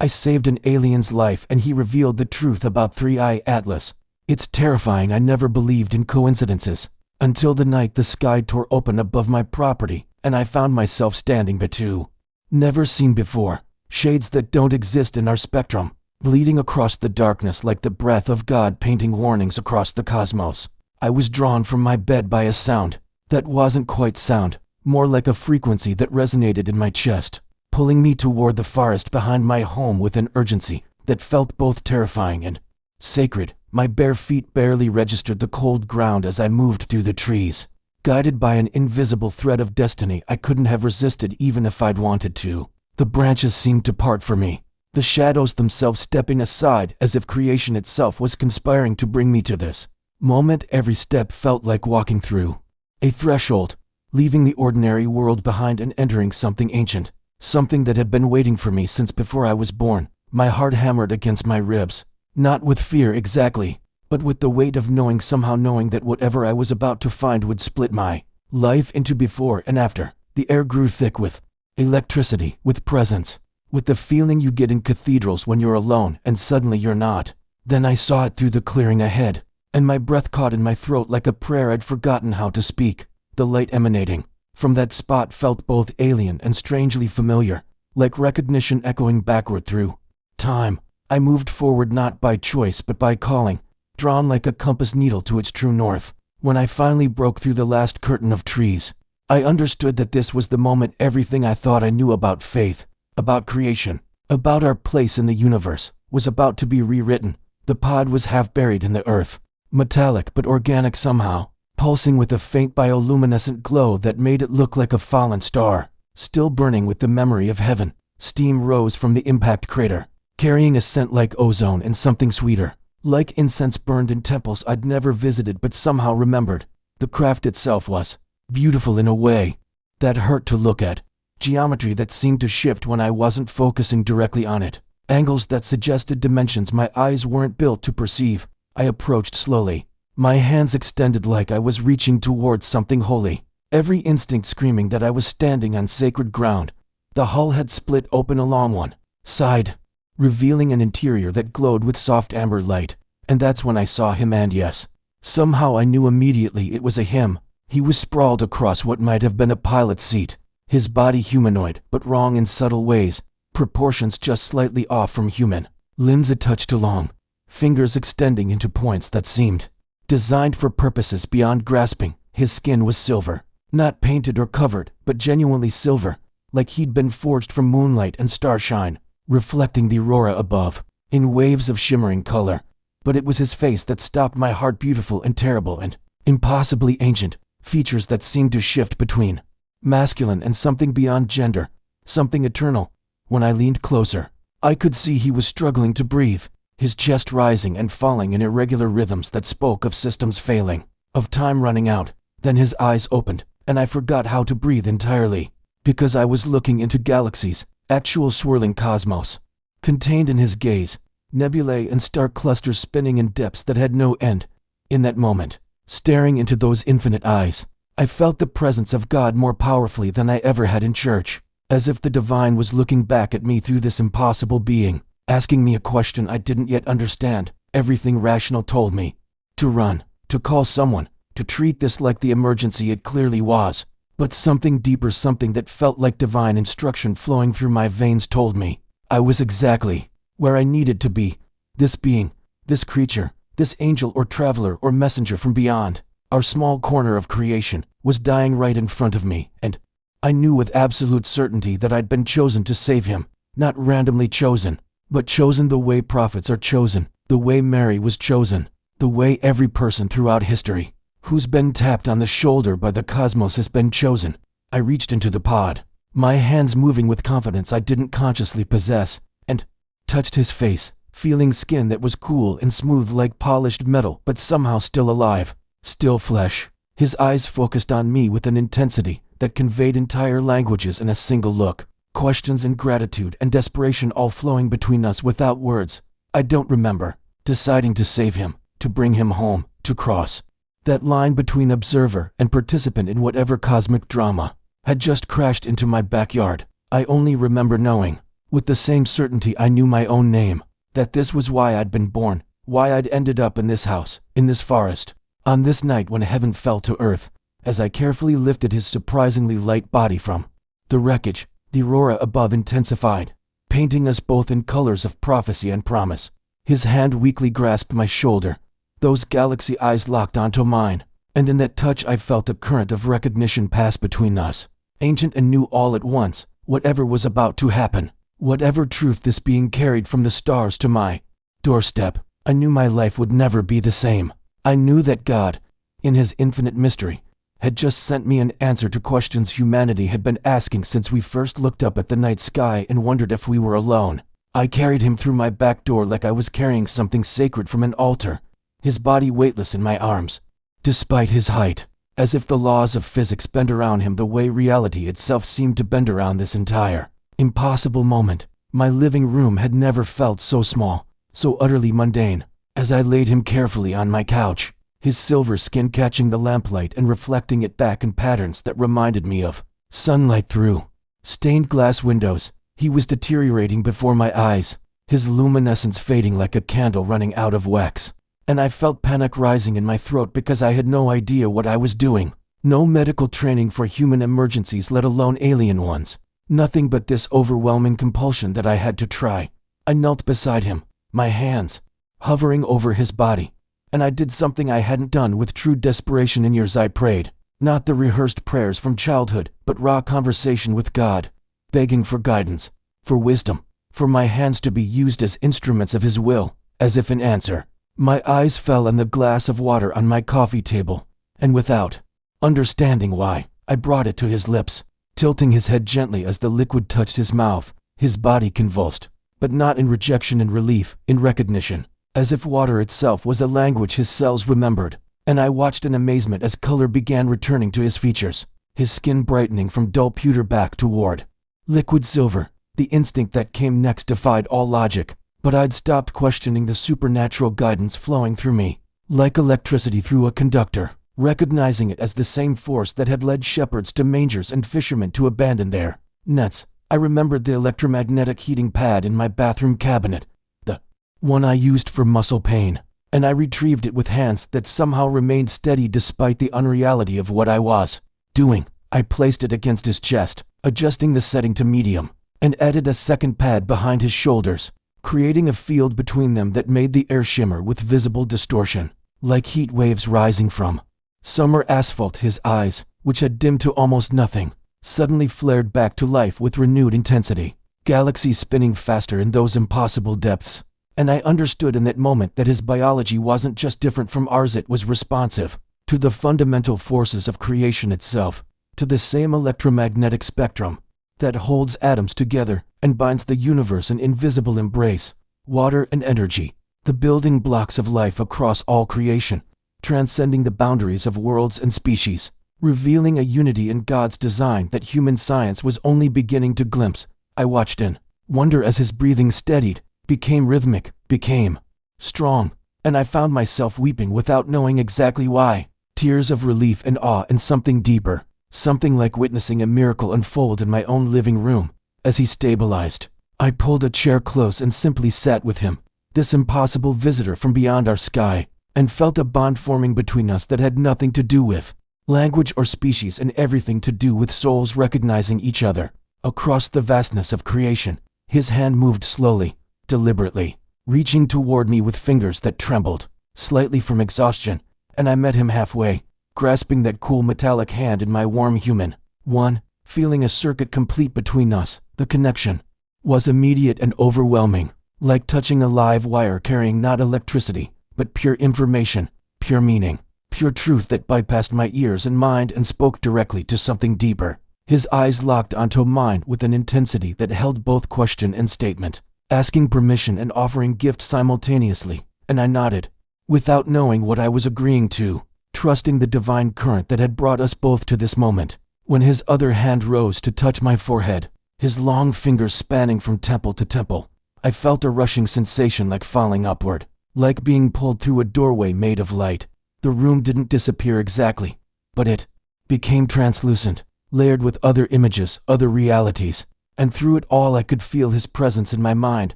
I saved an alien's life and he revealed the truth about 3i Atlas. It's terrifying. I never believed in coincidences. Until the night the sky tore open above my property and I found myself standing between never seen before shades that don't exist in our spectrum, bleeding across the darkness like the breath of God painting warnings across the cosmos. I was drawn from my bed by a sound that wasn't quite sound, more like a frequency that resonated in my chest, pulling me toward the forest behind my home with an urgency that felt both terrifying and sacred. My bare feet barely registered the cold ground as I moved through the trees. Guided by an invisible thread of destiny I couldn't have resisted even if I'd wanted to. The branches seemed to part for me, the shadows themselves stepping aside as if creation itself was conspiring to bring me to this moment. Every step felt like walking through a threshold, leaving the ordinary world behind and entering something ancient, something that had been waiting for me since before I was born. My heart hammered against my ribs, not with fear exactly, but with the weight of knowing, somehow knowing that whatever I was about to find would split my life into before and after. The air grew thick with electricity, with presence, with the feeling you get in cathedrals when you're alone and suddenly you're not. Then I saw it through the clearing ahead, and my breath caught in my throat like a prayer I'd forgotten how to speak. The light emanating from that spot felt both alien and strangely familiar, like recognition echoing backward through time. I moved forward not by choice but by calling, drawn like a compass needle to its true north. When I finally broke through the last curtain of trees, I understood that this was the moment everything I thought I knew about faith, about creation, about our place in the universe, was about to be rewritten. The pod was half buried in the earth, metallic but organic somehow, pulsing with a faint bioluminescent glow that made it look like a fallen star, still burning with the memory of heaven. Steam rose from the impact crater, carrying a scent like ozone and something sweeter, like incense burned in temples I'd never visited but somehow remembered. The craft itself was beautiful in a way that hurt to look at, geometry that seemed to shift when I wasn't focusing directly on it, angles that suggested dimensions my eyes weren't built to perceive. I approached slowly, my hands extended like I was reaching towards something holy, every instinct screaming that I was standing on sacred ground. The hull had split open along one side, revealing an interior that glowed with soft amber light, and that's when I saw him, and yes, somehow I knew immediately it was a him. He was sprawled across what might have been a pilot's seat, his body humanoid but wrong in subtle ways, proportions just slightly off from human, limbs a touch too long, fingers extending into points that seemed designed for purposes beyond grasping. His skin was silver, not painted or covered, but genuinely silver, like he'd been forged from moonlight and starshine, reflecting the aurora above in waves of shimmering color. But it was his face that stopped my heart, beautiful and terrible and impossibly ancient, features that seemed to shift between masculine and something beyond gender, something eternal. When I leaned closer, I could see he was struggling to breathe, his chest rising and falling in irregular rhythms that spoke of systems failing, of time running out. Then his eyes opened, and I forgot how to breathe entirely, because I was looking into galaxies, actual swirling cosmos. Contained in his gaze, nebulae and star clusters spinning in depths that had no end. In that moment, staring into those infinite eyes, I felt the presence of God more powerfully than I ever had in church, as if the divine was looking back at me through this impossible being, asking me a question I didn't yet understand. Everything rational told me to run, to call someone, to treat this like the emergency it clearly was. But something deeper, something that felt like divine instruction flowing through my veins told me I was exactly where I needed to be. This being, this creature, this angel or traveler or messenger from beyond, our small corner of creation, was dying right in front of me, and I knew with absolute certainty that I'd been chosen to save him, not randomly chosen, but chosen the way prophets are chosen, the way Mary was chosen, the way every person throughout history who's been tapped on the shoulder by the cosmos has been chosen. I reached into the pod, my hands moving with confidence I didn't consciously possess, and touched his face, feeling skin that was cool and smooth like polished metal but somehow still alive, still flesh. His eyes focused on me with an intensity that conveyed entire languages in a single look, questions and gratitude and desperation all flowing between us without words. I don't remember deciding to save him, to bring him home, to cross that line between observer and participant in whatever cosmic drama had just crashed into my backyard. I only remember knowing With the same certainty I knew my own name, that this was why I'd been born, why I'd ended up in this house, in this forest, on this night when heaven fell to earth, as I carefully lifted his surprisingly light body from the wreckage. The aurora above intensified, painting us both in colors of prophecy and promise. His hand weakly grasped my shoulder. Those galaxy eyes locked onto mine, and in that touch I felt a current of recognition pass between us, ancient and new all at once. Whatever was about to happen, whatever truth this being carried from the stars to my doorstep, I knew my life would never be the same. I knew that God, in his infinite mystery, had just sent me an answer to questions humanity had been asking since we first looked up at the night sky and wondered if we were alone. I carried him through my back door like I was carrying something sacred from an altar, his body weightless in my arms, despite his height, as if the laws of physics bend around him the way reality itself seemed to bend around this entire impossible moment. My living room had never felt so small, so utterly mundane, as I laid him carefully on my couch, his silver skin catching the lamplight and reflecting it back in patterns that reminded me of sunlight through stained glass windows. He was deteriorating before my eyes, his luminescence fading like a candle running out of wax, and I felt panic rising in my throat because I had no idea what I was doing. No medical training for human emergencies, let alone alien ones. Nothing but this overwhelming compulsion that I had to try. I knelt beside him, my hands hovering over his body, and I did something I hadn't done with true desperation in years. I prayed, not the rehearsed prayers from childhood, but raw conversation with God, begging for guidance, for wisdom, for my hands to be used as instruments of his will. As if in answer, my eyes fell on the glass of water on my coffee table, and without understanding why, I brought it to his lips, tilting his head gently as the liquid touched his mouth. His body convulsed, but not in rejection and relief, in recognition, as if water itself was a language his cells remembered. And I watched in amazement as color began returning to his features, his skin brightening from dull pewter back toward liquid silver. The instinct that came next defied all logic, but I'd stopped questioning the supernatural guidance flowing through me, like electricity through a conductor, recognizing it as the same force that had led shepherds to mangers and fishermen to abandon their nets. I remembered the electromagnetic heating pad in my bathroom cabinet, the one I used for muscle pain, and I retrieved it with hands that somehow remained steady despite the unreality of what I was doing. I placed it against his chest, adjusting the setting to medium, and added a second pad behind his shoulders, creating a field between them that made the air shimmer with visible distortion, like heat waves rising from summer asphalt. His eyes, which had dimmed to almost nothing, suddenly flared back to life with renewed intensity, galaxies spinning faster in those impossible depths. And I understood in that moment that his biology wasn't just different from ours, it was responsive to the fundamental forces of creation itself, to the same electromagnetic spectrum that holds atoms together and binds the universe in invisible embrace. Water and energy, the building blocks of life across all creation, transcending the boundaries of worlds and species, revealing a unity in God's design that human science was only beginning to glimpse. I watched in wonder as his breathing steadied, became rhythmic, became strong, and I found myself weeping without knowing exactly why. Tears of relief and awe and something deeper, something like witnessing a miracle unfold in my own living room. As he stabilized, I pulled a chair close and simply sat with him, this impossible visitor from beyond our sky, and felt a bond forming between us that had nothing to do with language or species and everything to do with souls recognizing each other. Across the vastness of creation, his hand moved slowly, deliberately, reaching toward me with fingers that trembled slightly from exhaustion, and I met him halfway, grasping that cool metallic hand in my warm human one, feeling a circuit complete between us. The connection was immediate and overwhelming, like touching a live wire carrying not electricity, but pure information, pure meaning, pure truth that bypassed my ears and mind and spoke directly to something deeper. His eyes locked onto mine with an intensity that held both question and statement, asking permission and offering gift simultaneously, and I nodded, without knowing what I was agreeing to, trusting the divine current that had brought us both to this moment. When his other hand rose to touch my forehead, his long fingers spanning from temple to temple, I felt a rushing sensation like falling upward, like being pulled through a doorway made of light. The room didn't disappear exactly, but it became translucent, layered with other images, other realities, and through it all I could feel his presence in my mind,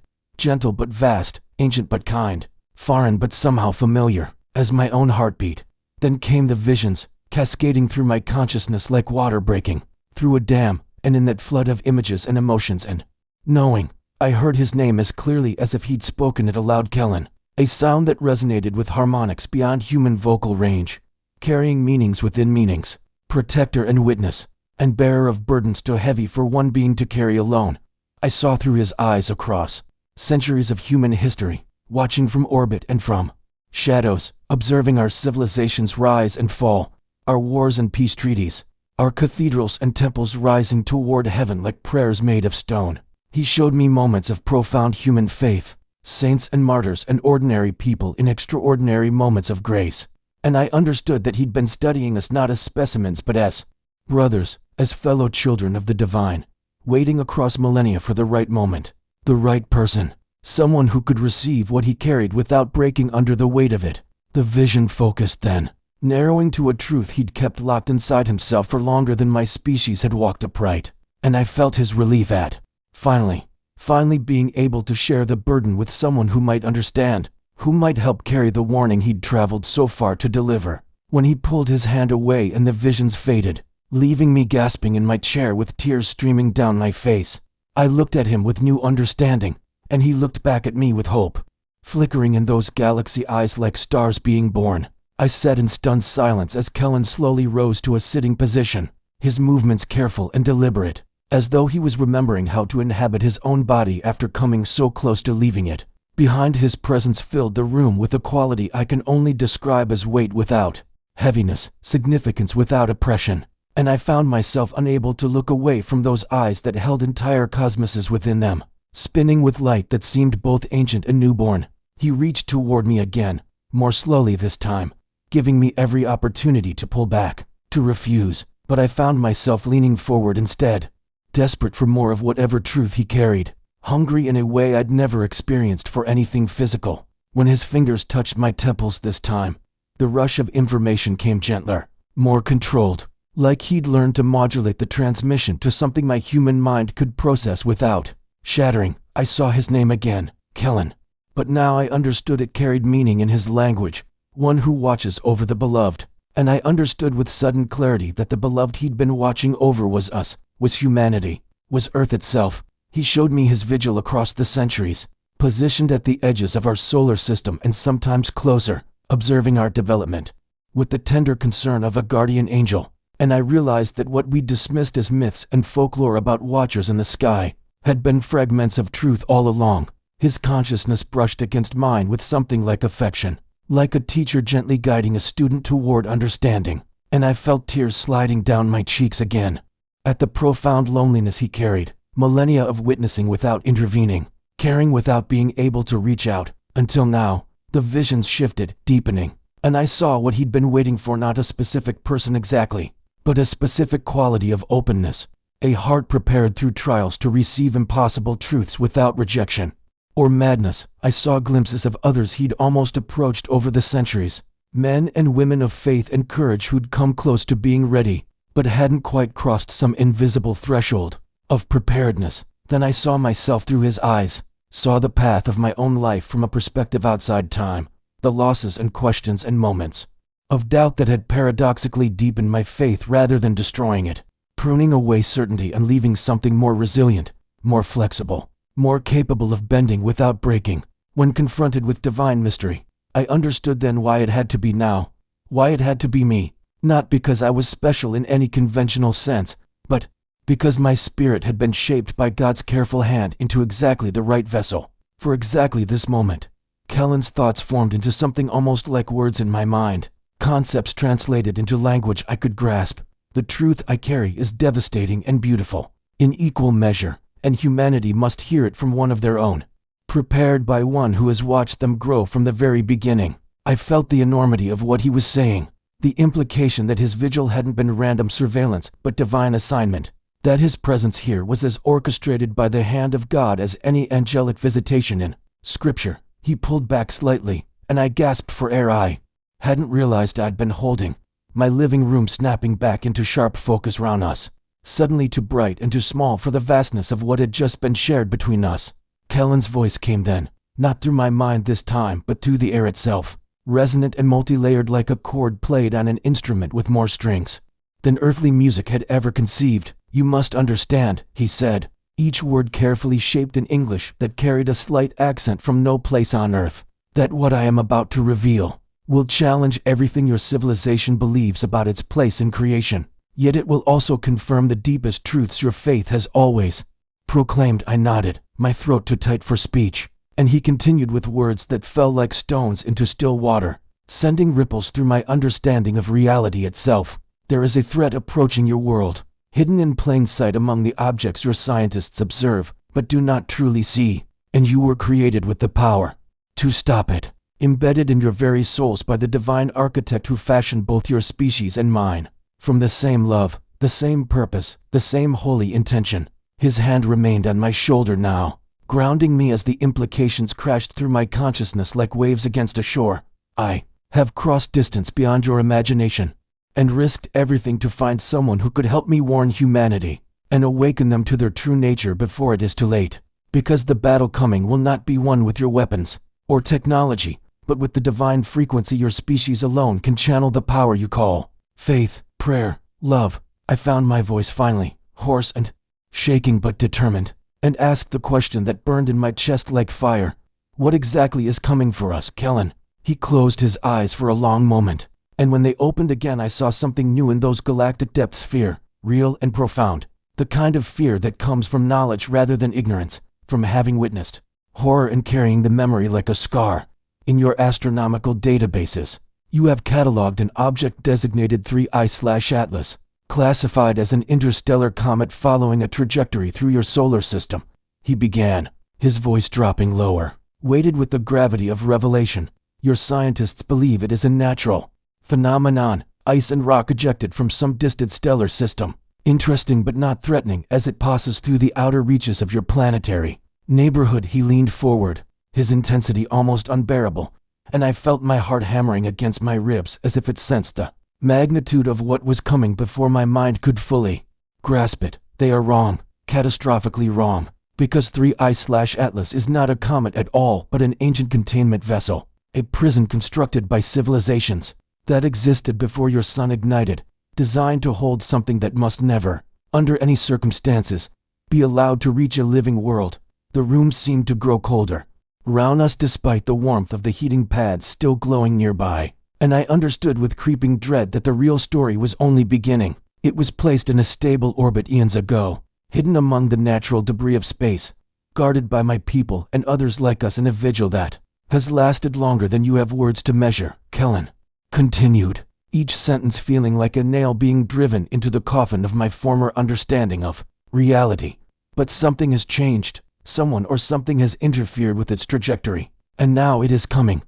gentle but vast, ancient but kind, foreign but somehow familiar, as my own heartbeat. Then came the visions, cascading through my consciousness like water breaking through a dam, and in that flood of images and emotions and knowing, I heard his name as clearly as if he'd spoken it aloud. Kellen, a sound that resonated with harmonics beyond human vocal range, carrying meanings within meanings, protector and witness, and bearer of burdens too heavy for one being to carry alone. I saw through his eyes across centuries of human history, watching from orbit and from shadows, observing our civilization's rise and fall, our wars and peace treaties, our cathedrals and temples rising toward heaven like prayers made of stone. He showed me moments of profound human faith, saints and martyrs and ordinary people in extraordinary moments of grace. And I understood that he'd been studying us not as specimens but as brothers, as fellow children of the divine, waiting across millennia for the right moment, the right person, someone who could receive what he carried without breaking under the weight of it. The vision focused then, narrowing to a truth he'd kept locked inside himself for longer than my species had walked upright, and I felt his relief at finally being able to share the burden with someone who might understand, who might help carry the warning he'd traveled so far to deliver. When he pulled his hand away and the visions faded, leaving me gasping in my chair with tears streaming down my face, I looked at him with new understanding, and he looked back at me with hope, flickering in those galaxy eyes like stars being born. I sat in stunned silence as Kellen slowly rose to a sitting position, his movements careful and deliberate, as though he was remembering how to inhabit his own body after coming so close to leaving it. Behind his presence filled the room with a quality I can only describe as weight without heaviness, significance without oppression, and I found myself unable to look away from those eyes that held entire cosmoses within them, spinning with light that seemed both ancient and newborn. He reached toward me again, more slowly this time, giving me every opportunity to pull back, to refuse, but I found myself leaning forward instead, desperate for more of whatever truth he carried, hungry in a way I'd never experienced for anything physical. When his fingers touched my temples this time, the rush of information came gentler, more controlled, like he'd learned to modulate the transmission to something my human mind could process without shattering. I saw his name again, Kellen, but now I understood it carried meaning in his language, one who watches over the beloved, and I understood with sudden clarity that the beloved he'd been watching over was us, was humanity, was Earth itself. He showed me his vigil across the centuries, positioned at the edges of our solar system and sometimes closer, observing our development, with the tender concern of a guardian angel. And I realized that what we dismissed as myths and folklore about watchers in the sky had been fragments of truth all along. His consciousness brushed against mine with something like affection, like a teacher gently guiding a student toward understanding, and I felt tears sliding down my cheeks again, at the profound loneliness he carried, millennia of witnessing without intervening, caring without being able to reach out. Until now, the visions shifted, deepening, and I saw what he'd been waiting for, not a specific person exactly, but a specific quality of openness, a heart prepared through trials to receive impossible truths without rejection or madness. I saw glimpses of others he'd almost approached over the centuries, men and women of faith and courage who'd come close to being ready, but hadn't quite crossed some invisible threshold of preparedness. Then I saw myself through his eyes, saw the path of my own life from a perspective outside time, the losses and questions and moments of doubt that had paradoxically deepened my faith rather than destroying it, pruning away certainty and leaving something more resilient, more flexible, more capable of bending without breaking. When confronted with divine mystery, I understood then why it had to be now, why it had to be me, not because I was special in any conventional sense, but because my spirit had been shaped by God's careful hand into exactly the right vessel, for exactly this moment. Kellen's thoughts formed into something almost like words in my mind, concepts translated into language I could grasp. The truth I carry is devastating and beautiful, in equal measure, and humanity must hear it from one of their own, prepared by one who has watched them grow from the very beginning. I felt the enormity of what he was saying, the implication that his vigil hadn't been random surveillance but divine assignment, that his presence here was as orchestrated by the hand of God as any angelic visitation in Scripture. He pulled back slightly, and I gasped for air. I hadn't realized I'd been holding my living room snapping back into sharp focus round us, suddenly too bright and too small for the vastness of what had just been shared between us. Kellen's voice came then, not through my mind this time, but through the air itself, resonant and multi-layered like a chord played on an instrument with more strings than earthly music had ever conceived. "You must understand," he said, each word carefully shaped in English that carried a slight accent from no place on earth, "that what I am about to reveal will challenge everything your civilization believes about its place in creation. Yet it will also confirm the deepest truths your faith has always proclaimed." I nodded, my throat too tight for speech, and he continued with words that fell like stones into still water, sending ripples through my understanding of reality itself. "There is a threat approaching your world, hidden in plain sight among the objects your scientists observe, but do not truly see, and you were created with the power to stop it, embedded in your very souls by the divine architect who fashioned both your species and mine, from the same love, the same purpose, the same holy intention." His hand remained on my shoulder now, grounding me as the implications crashed through my consciousness like waves against a shore. "I have crossed distance beyond your imagination, and risked everything to find someone who could help me warn humanity and awaken them to their true nature before it is too late. Because the battle coming will not be won with your weapons or technology, but with the divine frequency your species alone can channel, the power you call faith, prayer, love." I found my voice finally, hoarse and shaking but determined, and asked the question that burned in my chest like fire. "What exactly is coming for us, Kellen?" He closed his eyes for a long moment, and when they opened again I saw something new in those galactic depths: fear, real and profound, the kind of fear that comes from knowledge rather than ignorance, from having witnessed horror and carrying the memory like a scar. "In your astronomical databases, you have cataloged an object designated 3I/Atlas, classified as an interstellar comet following a trajectory through your solar system," he began, his voice dropping lower, weighted with the gravity of revelation. "Your scientists believe it is a natural phenomenon, ice and rock ejected from some distant stellar system, interesting but not threatening as it passes through the outer reaches of your planetary neighborhood." He leaned forward, his intensity almost unbearable, and I felt my heart hammering against my ribs as if it sensed the magnitude of what was coming before my mind could fully grasp it. "They are wrong, catastrophically wrong, because 3I/Atlas is not a comet at all, but an ancient containment vessel, a prison constructed by civilizations that existed before your sun ignited, designed to hold something that must never, under any circumstances, be allowed to reach a living world." The room seemed to grow colder round us despite the warmth of the heating pads still glowing nearby, and I understood with creeping dread that the real story was only beginning. It was placed in a stable orbit eons ago, hidden among the natural debris of space, guarded by my people and others like us in a vigil that has lasted longer than you have words to measure, Kellen continued, each sentence feeling like a nail being driven into the coffin of my former understanding of reality. "But something has changed. Someone or something has interfered with its trajectory, and now it is coming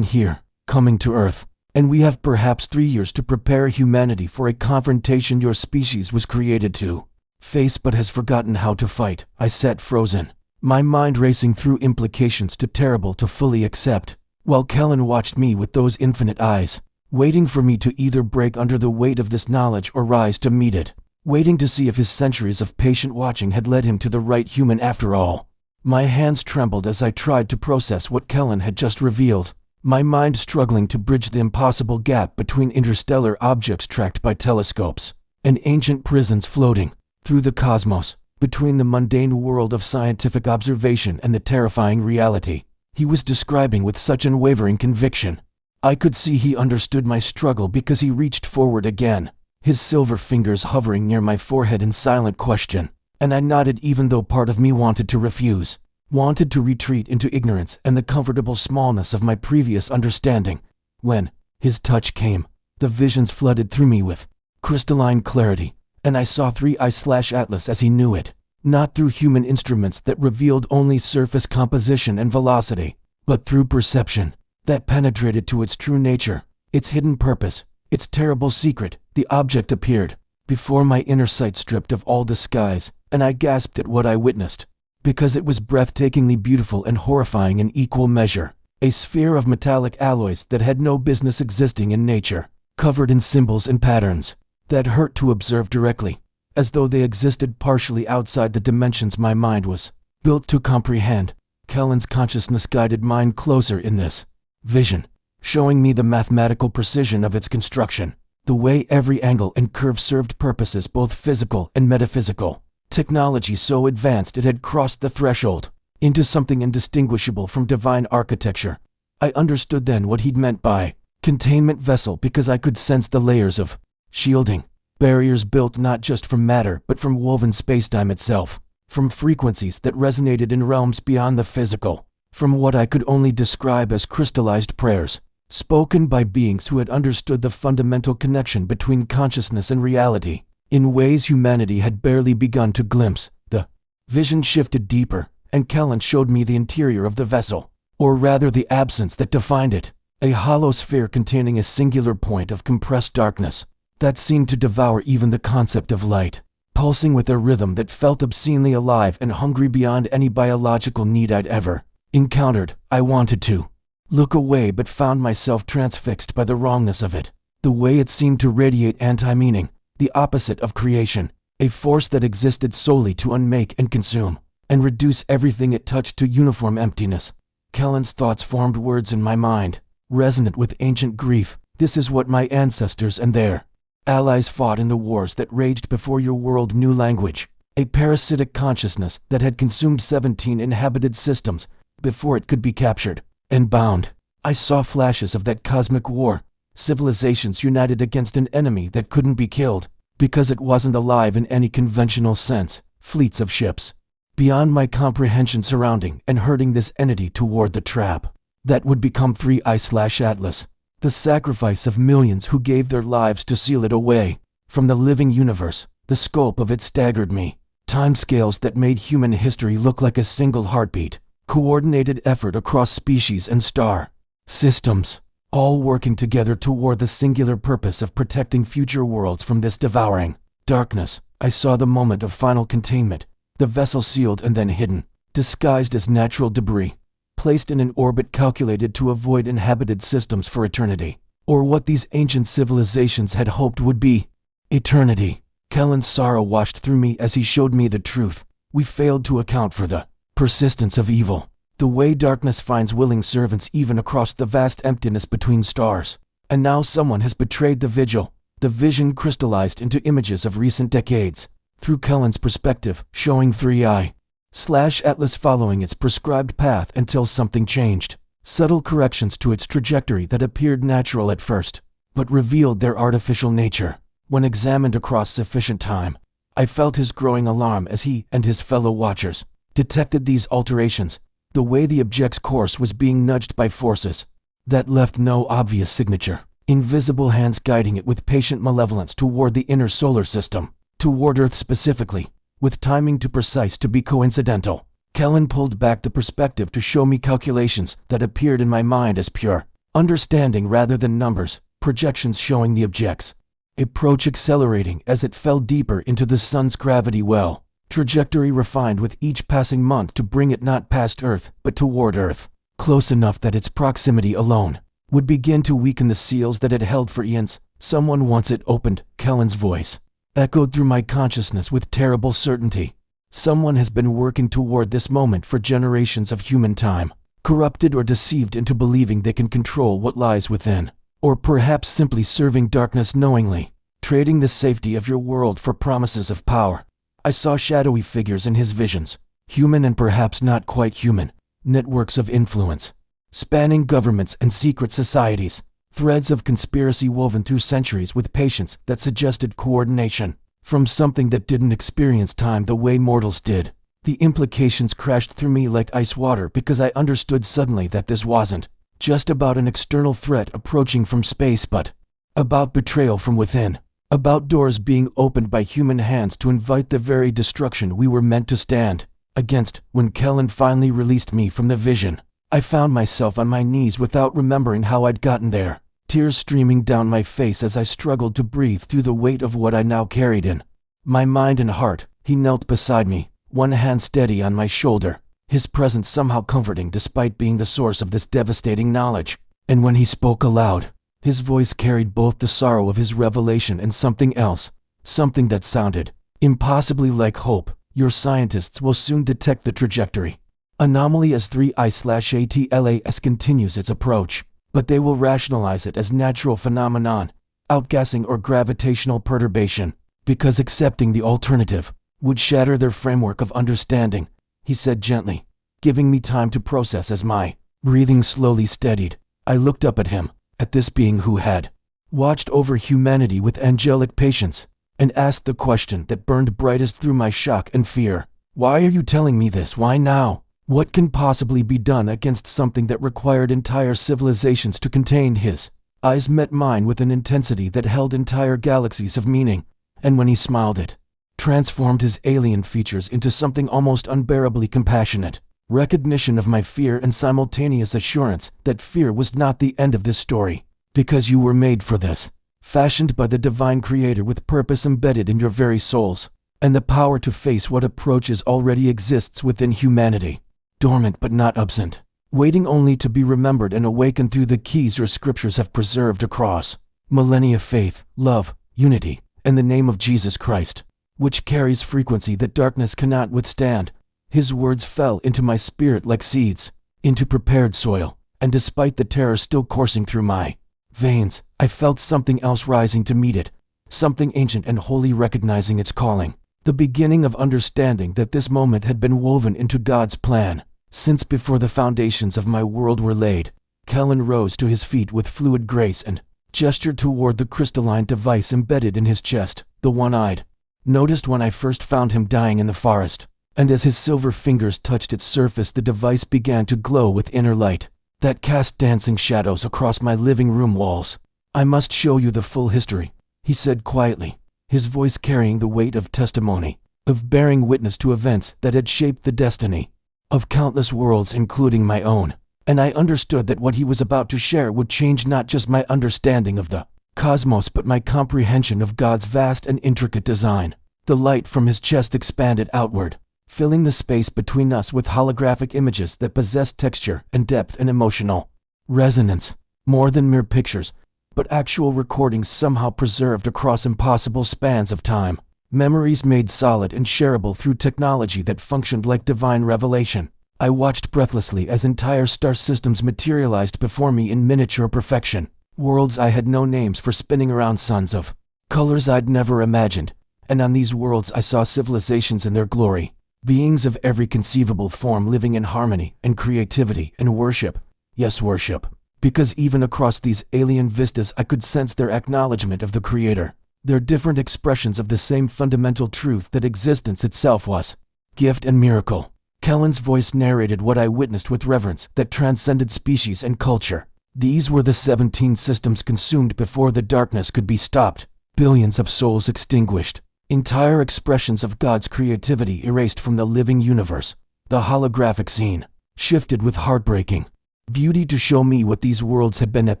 here, coming to Earth, and we have perhaps 3 years to prepare humanity for a confrontation your species was created to face but has forgotten how to fight." I sat frozen, my mind racing through implications too terrible to fully accept, while Kellen watched me with those infinite eyes, waiting for me to either break under the weight of this knowledge or rise to meet it, waiting to see if his centuries of patient watching had led him to the right human after all. My hands trembled as I tried to process what Kellen had just revealed, my mind struggling to bridge the impossible gap between interstellar objects tracked by telescopes and ancient prisons floating through the cosmos, between the mundane world of scientific observation and the terrifying reality he was describing with such unwavering conviction. I could see he understood my struggle because he reached forward again, his silver fingers hovering near my forehead in silent question, and I nodded even though part of me wanted to refuse, wanted to retreat into ignorance and the comfortable smallness of my previous understanding. When his touch came, the visions flooded through me with crystalline clarity, and I saw 3I/Atlas as he knew it, not through human instruments that revealed only surface composition and velocity, but through perception that penetrated to its true nature, its hidden purpose, its terrible secret. The object appeared before my inner sight stripped of all disguise, and I gasped at what I witnessed, because it was breathtakingly beautiful and horrifying in equal measure. A sphere of metallic alloys that had no business existing in nature, covered in symbols and patterns that hurt to observe directly, as though they existed partially outside the dimensions my mind was built to comprehend. Kellen's consciousness guided mine closer in this vision, showing me the mathematical precision of its construction, the way every angle and curve served purposes both physical and metaphysical. Technology so advanced it had crossed the threshold into something indistinguishable from divine architecture. I understood then what he'd meant by containment vessel because I could sense the layers of shielding, barriers built not just from matter but from woven spacetime itself, from frequencies that resonated in realms beyond the physical, from what I could only describe as crystallized prayers, spoken by beings who had understood the fundamental connection between consciousness and reality, in ways humanity had barely begun to glimpse. The vision shifted deeper, and Kellen showed me the interior of the vessel, or rather the absence that defined it, a hollow sphere containing a singular point of compressed darkness that seemed to devour even the concept of light, pulsing with a rhythm that felt obscenely alive and hungry beyond any biological need I'd ever encountered. I wanted to look away but found myself transfixed by the wrongness of it, the way it seemed to radiate anti-meaning, the opposite of creation, a force that existed solely to unmake and consume, and reduce everything it touched to uniform emptiness. Kellen's thoughts formed words in my mind, resonant with ancient grief. This is what my ancestors and their allies fought in the wars that raged before your world knew language, a parasitic consciousness that had consumed 17 inhabited systems before it could be captured and bound. I saw flashes of that cosmic war, civilizations united against an enemy that couldn't be killed because it wasn't alive in any conventional sense, fleets of ships beyond my comprehension surrounding and herding this entity toward the trap that would become 3I/Atlas, the sacrifice of millions who gave their lives to seal it away from the living universe. The scope of it staggered me, timescales that made human history look like a single heartbeat, coordinated effort across species and star systems, all working together toward the singular purpose of protecting future worlds from this devouring darkness. I saw the moment of final containment, the vessel sealed and then hidden, disguised as natural debris, placed in an orbit calculated to avoid inhabited systems for eternity, or what these ancient civilizations had hoped would be eternity. Kellen's sorrow washed through me as he showed me the truth. We failed to account for the persistence of evil, the way darkness finds willing servants even across the vast emptiness between stars. And now someone has betrayed the vigil. The vision crystallized into images of recent decades, through Kellen's perspective, showing 3I/Atlas following its prescribed path until something changed. Subtle corrections to its trajectory that appeared natural at first, but revealed their artificial nature. When examined across sufficient time, I felt his growing alarm as he and his fellow watchers detected these alterations, the way the object's course was being nudged by forces that left no obvious signature, invisible hands guiding it with patient malevolence toward the inner solar system, toward Earth specifically, with timing too precise to be coincidental. Kellen pulled back the perspective to show me calculations that appeared in my mind as pure understanding rather than numbers, projections showing the object's approach accelerating as it fell deeper into the sun's gravity well, trajectory refined with each passing month to bring it not past Earth but toward Earth, close enough that its proximity alone would begin to weaken the seals that it held for eons. Someone once it opened. Kellen's voice echoed through my consciousness with terrible certainty. Someone has been working toward this moment for generations of human time, corrupted or deceived into believing they can control what lies within, or perhaps simply serving darkness knowingly, trading the safety of your world for promises of power. I saw shadowy figures in his visions, human and perhaps not quite human, networks of influence, spanning governments and secret societies, threads of conspiracy woven through centuries with patience that suggested coordination from something that didn't experience time the way mortals did. The implications crashed through me like ice water because I understood suddenly that this wasn't just about an external threat approaching from space but about betrayal from within, about doors being opened by human hands to invite the very destruction we were meant to stand against. When Kellen finally released me from the vision, I found myself on my knees without remembering how I'd gotten there, tears streaming down my face as I struggled to breathe through the weight of what I now carried in my mind and heart. He knelt beside me, one hand steady on my shoulder, his presence somehow comforting despite being the source of this devastating knowledge. And when he spoke aloud, his voice carried both the sorrow of his revelation and something else, something that sounded Impossibly like hope, your scientists will soon detect the trajectory. Anomaly as 3I/ATLAS continues its approach, but they will rationalize it as natural phenomenon, outgassing or gravitational perturbation, because accepting the alternative would shatter their framework of understanding, he said gently, giving me time to process. As my breathing slowly steadied, I looked up at him, at this being who had watched over humanity with angelic patience, and asked the question that burned brightest through my shock and fear. Why are you telling me this? Why now? What can possibly be done against something that required entire civilizations to contain? His eyes met mine with an intensity that held entire galaxies of meaning, and when he smiled it transformed his alien features into something almost unbearably compassionate. Recognition of my fear and simultaneous assurance that fear was not the end of this story. Because you were made for this, fashioned by the divine creator with purpose embedded in your very souls, and the power to face what approaches already exists within humanity, dormant but not absent, waiting only to be remembered and awakened through the keys your scriptures have preserved across millennia: faith, love, unity, and the name of Jesus Christ, which carries frequency that darkness cannot withstand. His words fell into my spirit like seeds, into prepared soil, and despite the terror still coursing through my veins, I felt something else rising to meet it, something ancient and holy recognizing its calling, the beginning of understanding that this moment had been woven into God's plan, since before the foundations of my world were laid. Kellen rose to his feet with fluid grace and gestured toward the crystalline device embedded in his chest, the one I'd noticed when I first found him dying in the forest. And as his silver fingers touched its surface, the device began to glow with inner light that cast dancing shadows across my living room walls. I must show you the full history, he said quietly, his voice carrying the weight of testimony, of bearing witness to events that had shaped the destiny of countless worlds, including my own. And I understood that what he was about to share would change not just my understanding of the cosmos but my comprehension of God's vast and intricate design. The light from his chest expanded outward, filling the space between us with holographic images that possessed texture and depth and emotional resonance, more than mere pictures, but actual recordings somehow preserved across impossible spans of time, memories made solid and shareable through technology that functioned like divine revelation. I watched breathlessly as entire star systems materialized before me in miniature perfection, worlds I had no names for spinning around suns of colors I'd never imagined, and on these worlds I saw civilizations in their glory. Beings of every conceivable form living in harmony and creativity and worship. Yes, worship. Because even across these alien vistas I could sense their acknowledgement of the Creator, their different expressions of the same fundamental truth that existence itself was gift and miracle. Kellen's voice narrated what I witnessed with reverence that transcended species and culture. These were the 17 systems consumed before the darkness could be stopped, billions of souls extinguished, entire expressions of God's creativity erased from the living universe. The holographic scene shifted with heartbreaking beauty to show me what these worlds had been at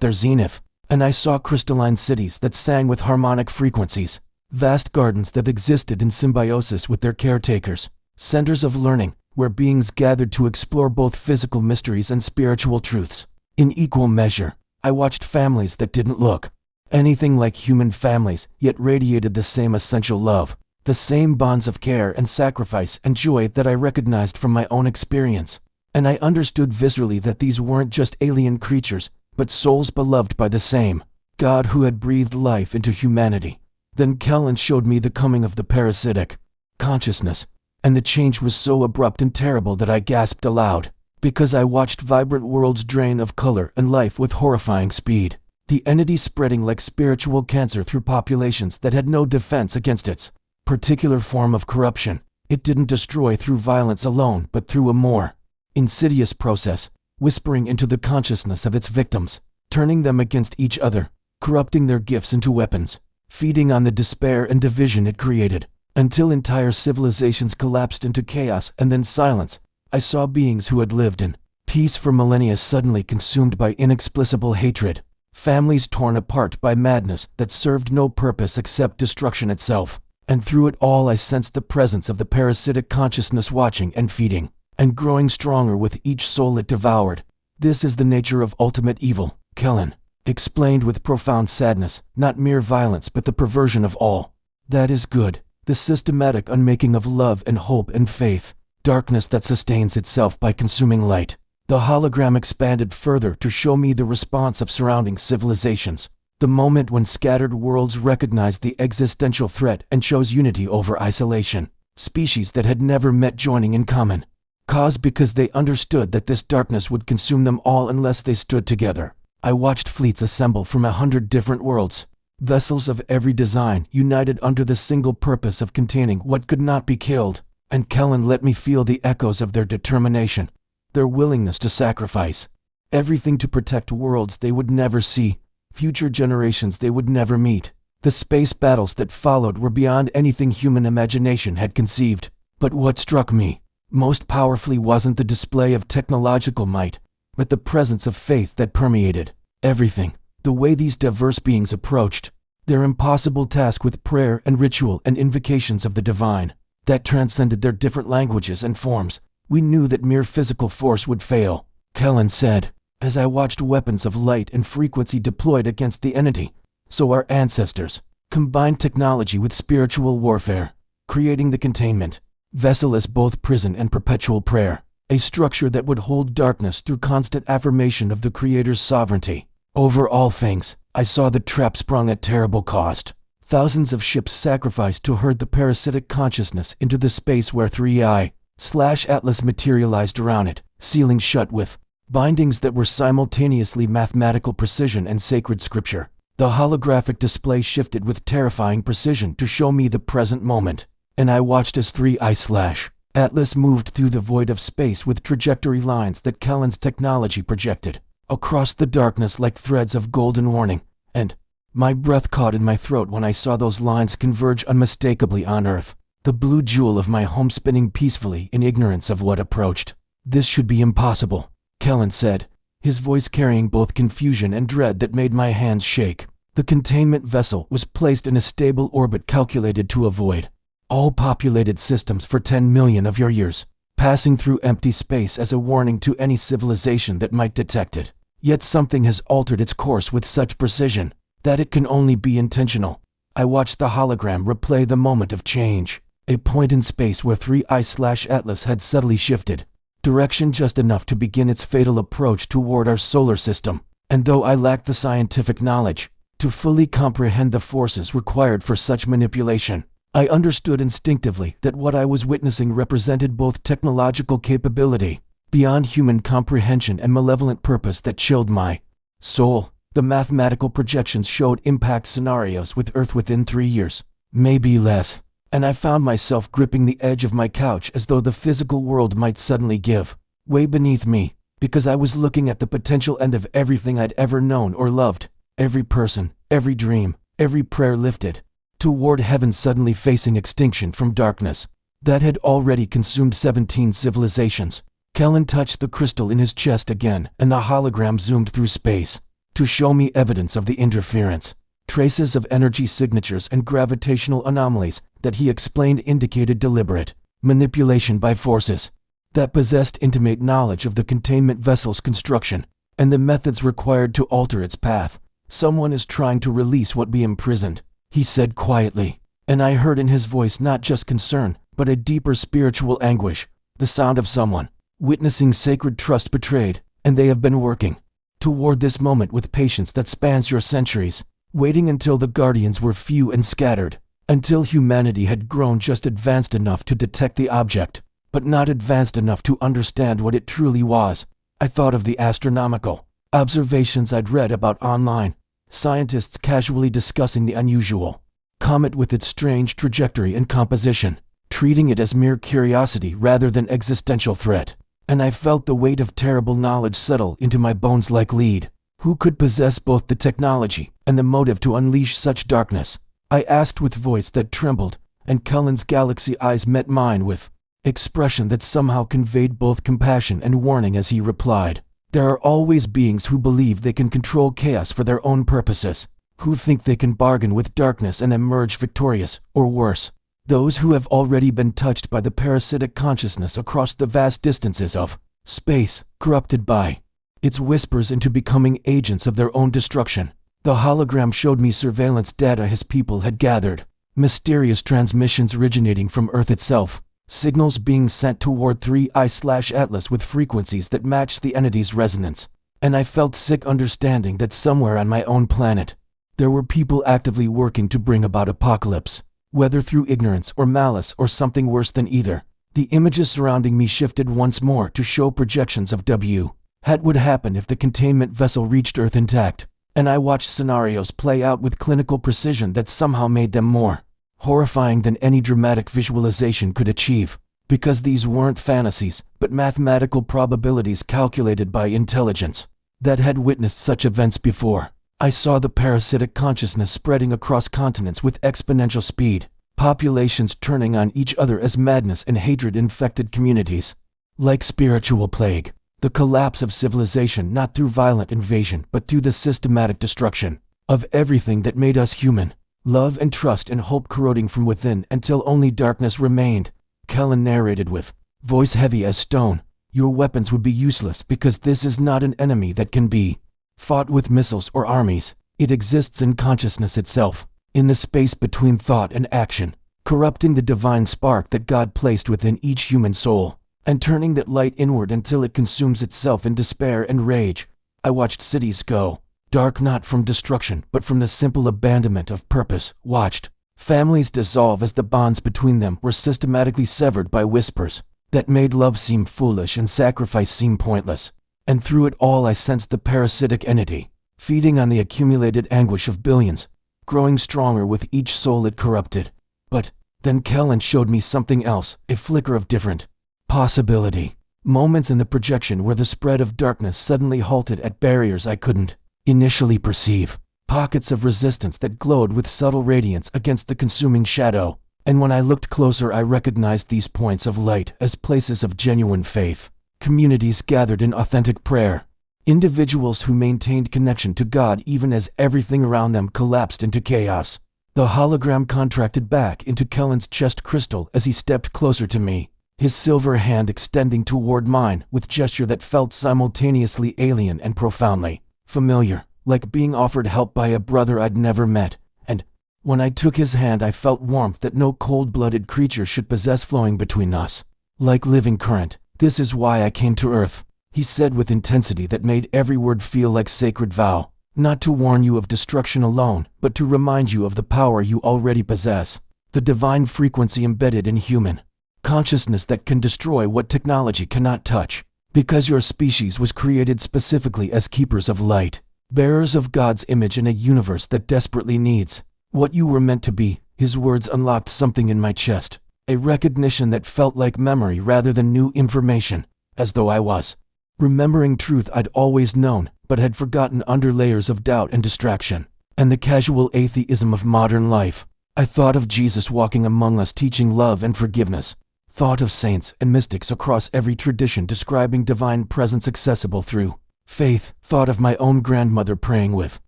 their zenith, and I saw crystalline cities that sang with harmonic frequencies, vast gardens that existed in symbiosis with their caretakers, centers of learning where beings gathered to explore both physical mysteries and spiritual truths. In equal measure, I watched families that didn't look anything like human families, yet radiated the same essential love, the same bonds of care and sacrifice and joy that I recognized from my own experience. And I understood viscerally that these weren't just alien creatures, but souls beloved by the same God who had breathed life into humanity. Then Kellen showed me the coming of the parasitic consciousness, and the change was so abrupt and terrible that I gasped aloud, because I watched vibrant worlds drain of color and life with horrifying speed. The entity spreading like spiritual cancer through populations that had no defense against its particular form of corruption. It didn't destroy through violence alone, but through a more insidious process, whispering into the consciousness of its victims, turning them against each other, corrupting their gifts into weapons, feeding on the despair and division it created, until entire civilizations collapsed into chaos and then silence. I saw beings who had lived in peace for millennia suddenly consumed by inexplicable hatred, families torn apart by madness that served no purpose except destruction itself. And through it all I sensed the presence of the parasitic consciousness watching and feeding, and growing stronger with each soul it devoured. This is the nature of ultimate evil, Kellen explained with profound sadness, not mere violence but the perversion of all that is good. the systematic unmaking of love and hope and faith, darkness that sustains itself by consuming light. The hologram expanded further to show me the response of surrounding civilizations, the moment when scattered worlds recognized the existential threat and chose unity over isolation. Species that had never met joining in common cause because they understood that this darkness would consume them all unless they stood together. I watched fleets assemble from 100 different worlds, vessels of every design united under the single purpose of containing what could not be killed, and Kellen let me feel the echoes of their determination, their willingness to sacrifice everything to protect worlds they would never see, future generations they would never meet. The space battles that followed were beyond anything human imagination had conceived. But what struck me most powerfully wasn't the display of technological might, but the presence of faith that permeated everything. The way these diverse beings approached their impossible task with prayer and ritual and invocations of the divine that transcended their different languages and forms. We knew that mere physical force would fail, Kellen said, as I watched weapons of light and frequency deployed against the entity. So our ancestors combined technology with spiritual warfare, creating the containment vessel as both prison and perpetual prayer, a structure that would hold darkness through constant affirmation of the Creator's sovereignty over all things. I saw the trap sprung at terrible cost. Thousands of ships sacrificed to herd the parasitic consciousness into the space where 3I/Atlas materialized around it, sealing shut with bindings that were simultaneously mathematical precision and sacred scripture. The holographic display shifted with terrifying precision to show me the present moment, and I watched as 3I/Atlas moved through the void of space with trajectory lines that Kellen's technology projected across the darkness like threads of golden warning, and my breath caught in my throat when I saw those lines converge unmistakably on Earth, the blue jewel of my home spinning peacefully in ignorance of what approached. This should be impossible, Kellen said, his voice carrying both confusion and dread that made my hands shake. The containment vessel was placed in a stable orbit calculated to avoid all populated systems for 10 million of your years, passing through empty space as a warning to any civilization that might detect it. Yet something has altered its course with such precision that it can only be intentional. I watched the hologram replay the moment of change, a point in space where 3I/Atlas had subtly shifted direction just enough to begin its fatal approach toward our solar system. And though I lacked the scientific knowledge to fully comprehend the forces required for such manipulation, I understood instinctively that what I was witnessing represented both technological capability beyond human comprehension and malevolent purpose that chilled my soul. The mathematical projections showed impact scenarios with Earth within 3 years, maybe less, and I found myself gripping the edge of my couch as though the physical world might suddenly give way beneath me, because I was looking at the potential end of everything I'd ever known or loved. Every person, every dream, every prayer lifted toward heaven suddenly facing extinction from darkness that had already consumed 17 civilizations. Kellen touched the crystal in his chest again, and the hologram zoomed through space to show me evidence of the interference. Traces of energy signatures and gravitational anomalies that he explained indicated deliberate manipulation by forces that possessed intimate knowledge of the containment vessel's construction and the methods required to alter its path. Someone is trying to release what we imprisoned, he said quietly, and I heard in his voice not just concern, but a deeper spiritual anguish, the sound of someone witnessing sacred trust betrayed, and they have been working toward this moment with patience that spans your centuries, waiting until the guardians were few and scattered, until humanity had grown just advanced enough to detect the object, but not advanced enough to understand what it truly was. I thought of the astronomical observations I'd read about online, scientists casually discussing the unusual comet with its strange trajectory and composition, treating it as mere curiosity rather than existential threat. And I felt the weight of terrible knowledge settle into my bones like lead. Who could possess both the technology and the motive to unleash such darkness? I asked with voice that trembled, and Cullen's galaxy eyes met mine with expression that somehow conveyed both compassion and warning as he replied, "There are always beings who believe they can control chaos for their own purposes, who think they can bargain with darkness and emerge victorious, or worse. Those who have already been touched by the parasitic consciousness across the vast distances of space, corrupted by its whispers into becoming agents of their own destruction." The hologram showed me surveillance data his people had gathered, Mysterious transmissions originating from Earth itself. Signals being sent toward 3I/Atlas with frequencies that matched the entity's resonance. And I felt sick understanding that somewhere on my own planet, there were people actively working to bring about apocalypse. Whether through ignorance or malice or something worse than either. The images surrounding me shifted once more to show projections of what would happen if the containment vessel reached Earth intact. And I watched scenarios play out with clinical precision that somehow made them more horrifying than any dramatic visualization could achieve. Because these weren't fantasies, but mathematical probabilities calculated by intelligence that had witnessed such events before. I saw the parasitic consciousness spreading across continents with exponential speed, populations turning on each other as madness and hatred infected communities. Like spiritual plague, the collapse of civilization not through violent invasion but through the systematic destruction of everything that made us human. Love and trust and hope corroding from within until only darkness remained. Kellen narrated with voice heavy as stone. Your weapons would be useless because this is not an enemy that can be fought with missiles or armies. It exists in consciousness itself, in the space between thought and action, corrupting the divine spark that God placed within each human soul, and turning that light inward until it consumes itself in despair and rage. I watched cities go dark not from destruction but from the simple abandonment of purpose. Watched families dissolve as the bonds between them were systematically severed by whispers that made love seem foolish and sacrifice seem pointless. And through it all I sensed the parasitic entity, feeding on the accumulated anguish of billions, growing stronger with each soul it corrupted. But then Kellen showed me something else, a flicker of different possibility. Moments in the projection where the spread of darkness suddenly halted at barriers I couldn't initially perceive. Pockets of resistance that glowed with subtle radiance against the consuming shadow. And when I looked closer I recognized these points of light as places of genuine faith. Communities gathered in authentic prayer. Individuals who maintained connection to God even as everything around them collapsed into chaos. The hologram contracted back into Kellen's chest crystal as he stepped closer to me, his silver hand extending toward mine with gesture that felt simultaneously alien and profoundly familiar, like being offered help by a brother I'd never met. And when I took his hand I felt warmth that no cold-blooded creature should possess flowing between us. Like living current. This is why I came to Earth, he said with intensity that made every word feel like sacred vow. Not to warn you of destruction alone, but to remind you of the power you already possess. The divine frequency embedded in human consciousness that can destroy what technology cannot touch. Because your species was created specifically as keepers of light, bearers of God's image in a universe that desperately needs what you were meant to be. His words unlocked something in my chest, a recognition that felt like memory rather than new information, as though I was remembering truth I'd always known but had forgotten under layers of doubt and distraction, and the casual atheism of modern life. I thought of Jesus walking among us teaching love and forgiveness, thought of saints and mystics across every tradition describing divine presence accessible through faith, thought of my own grandmother praying with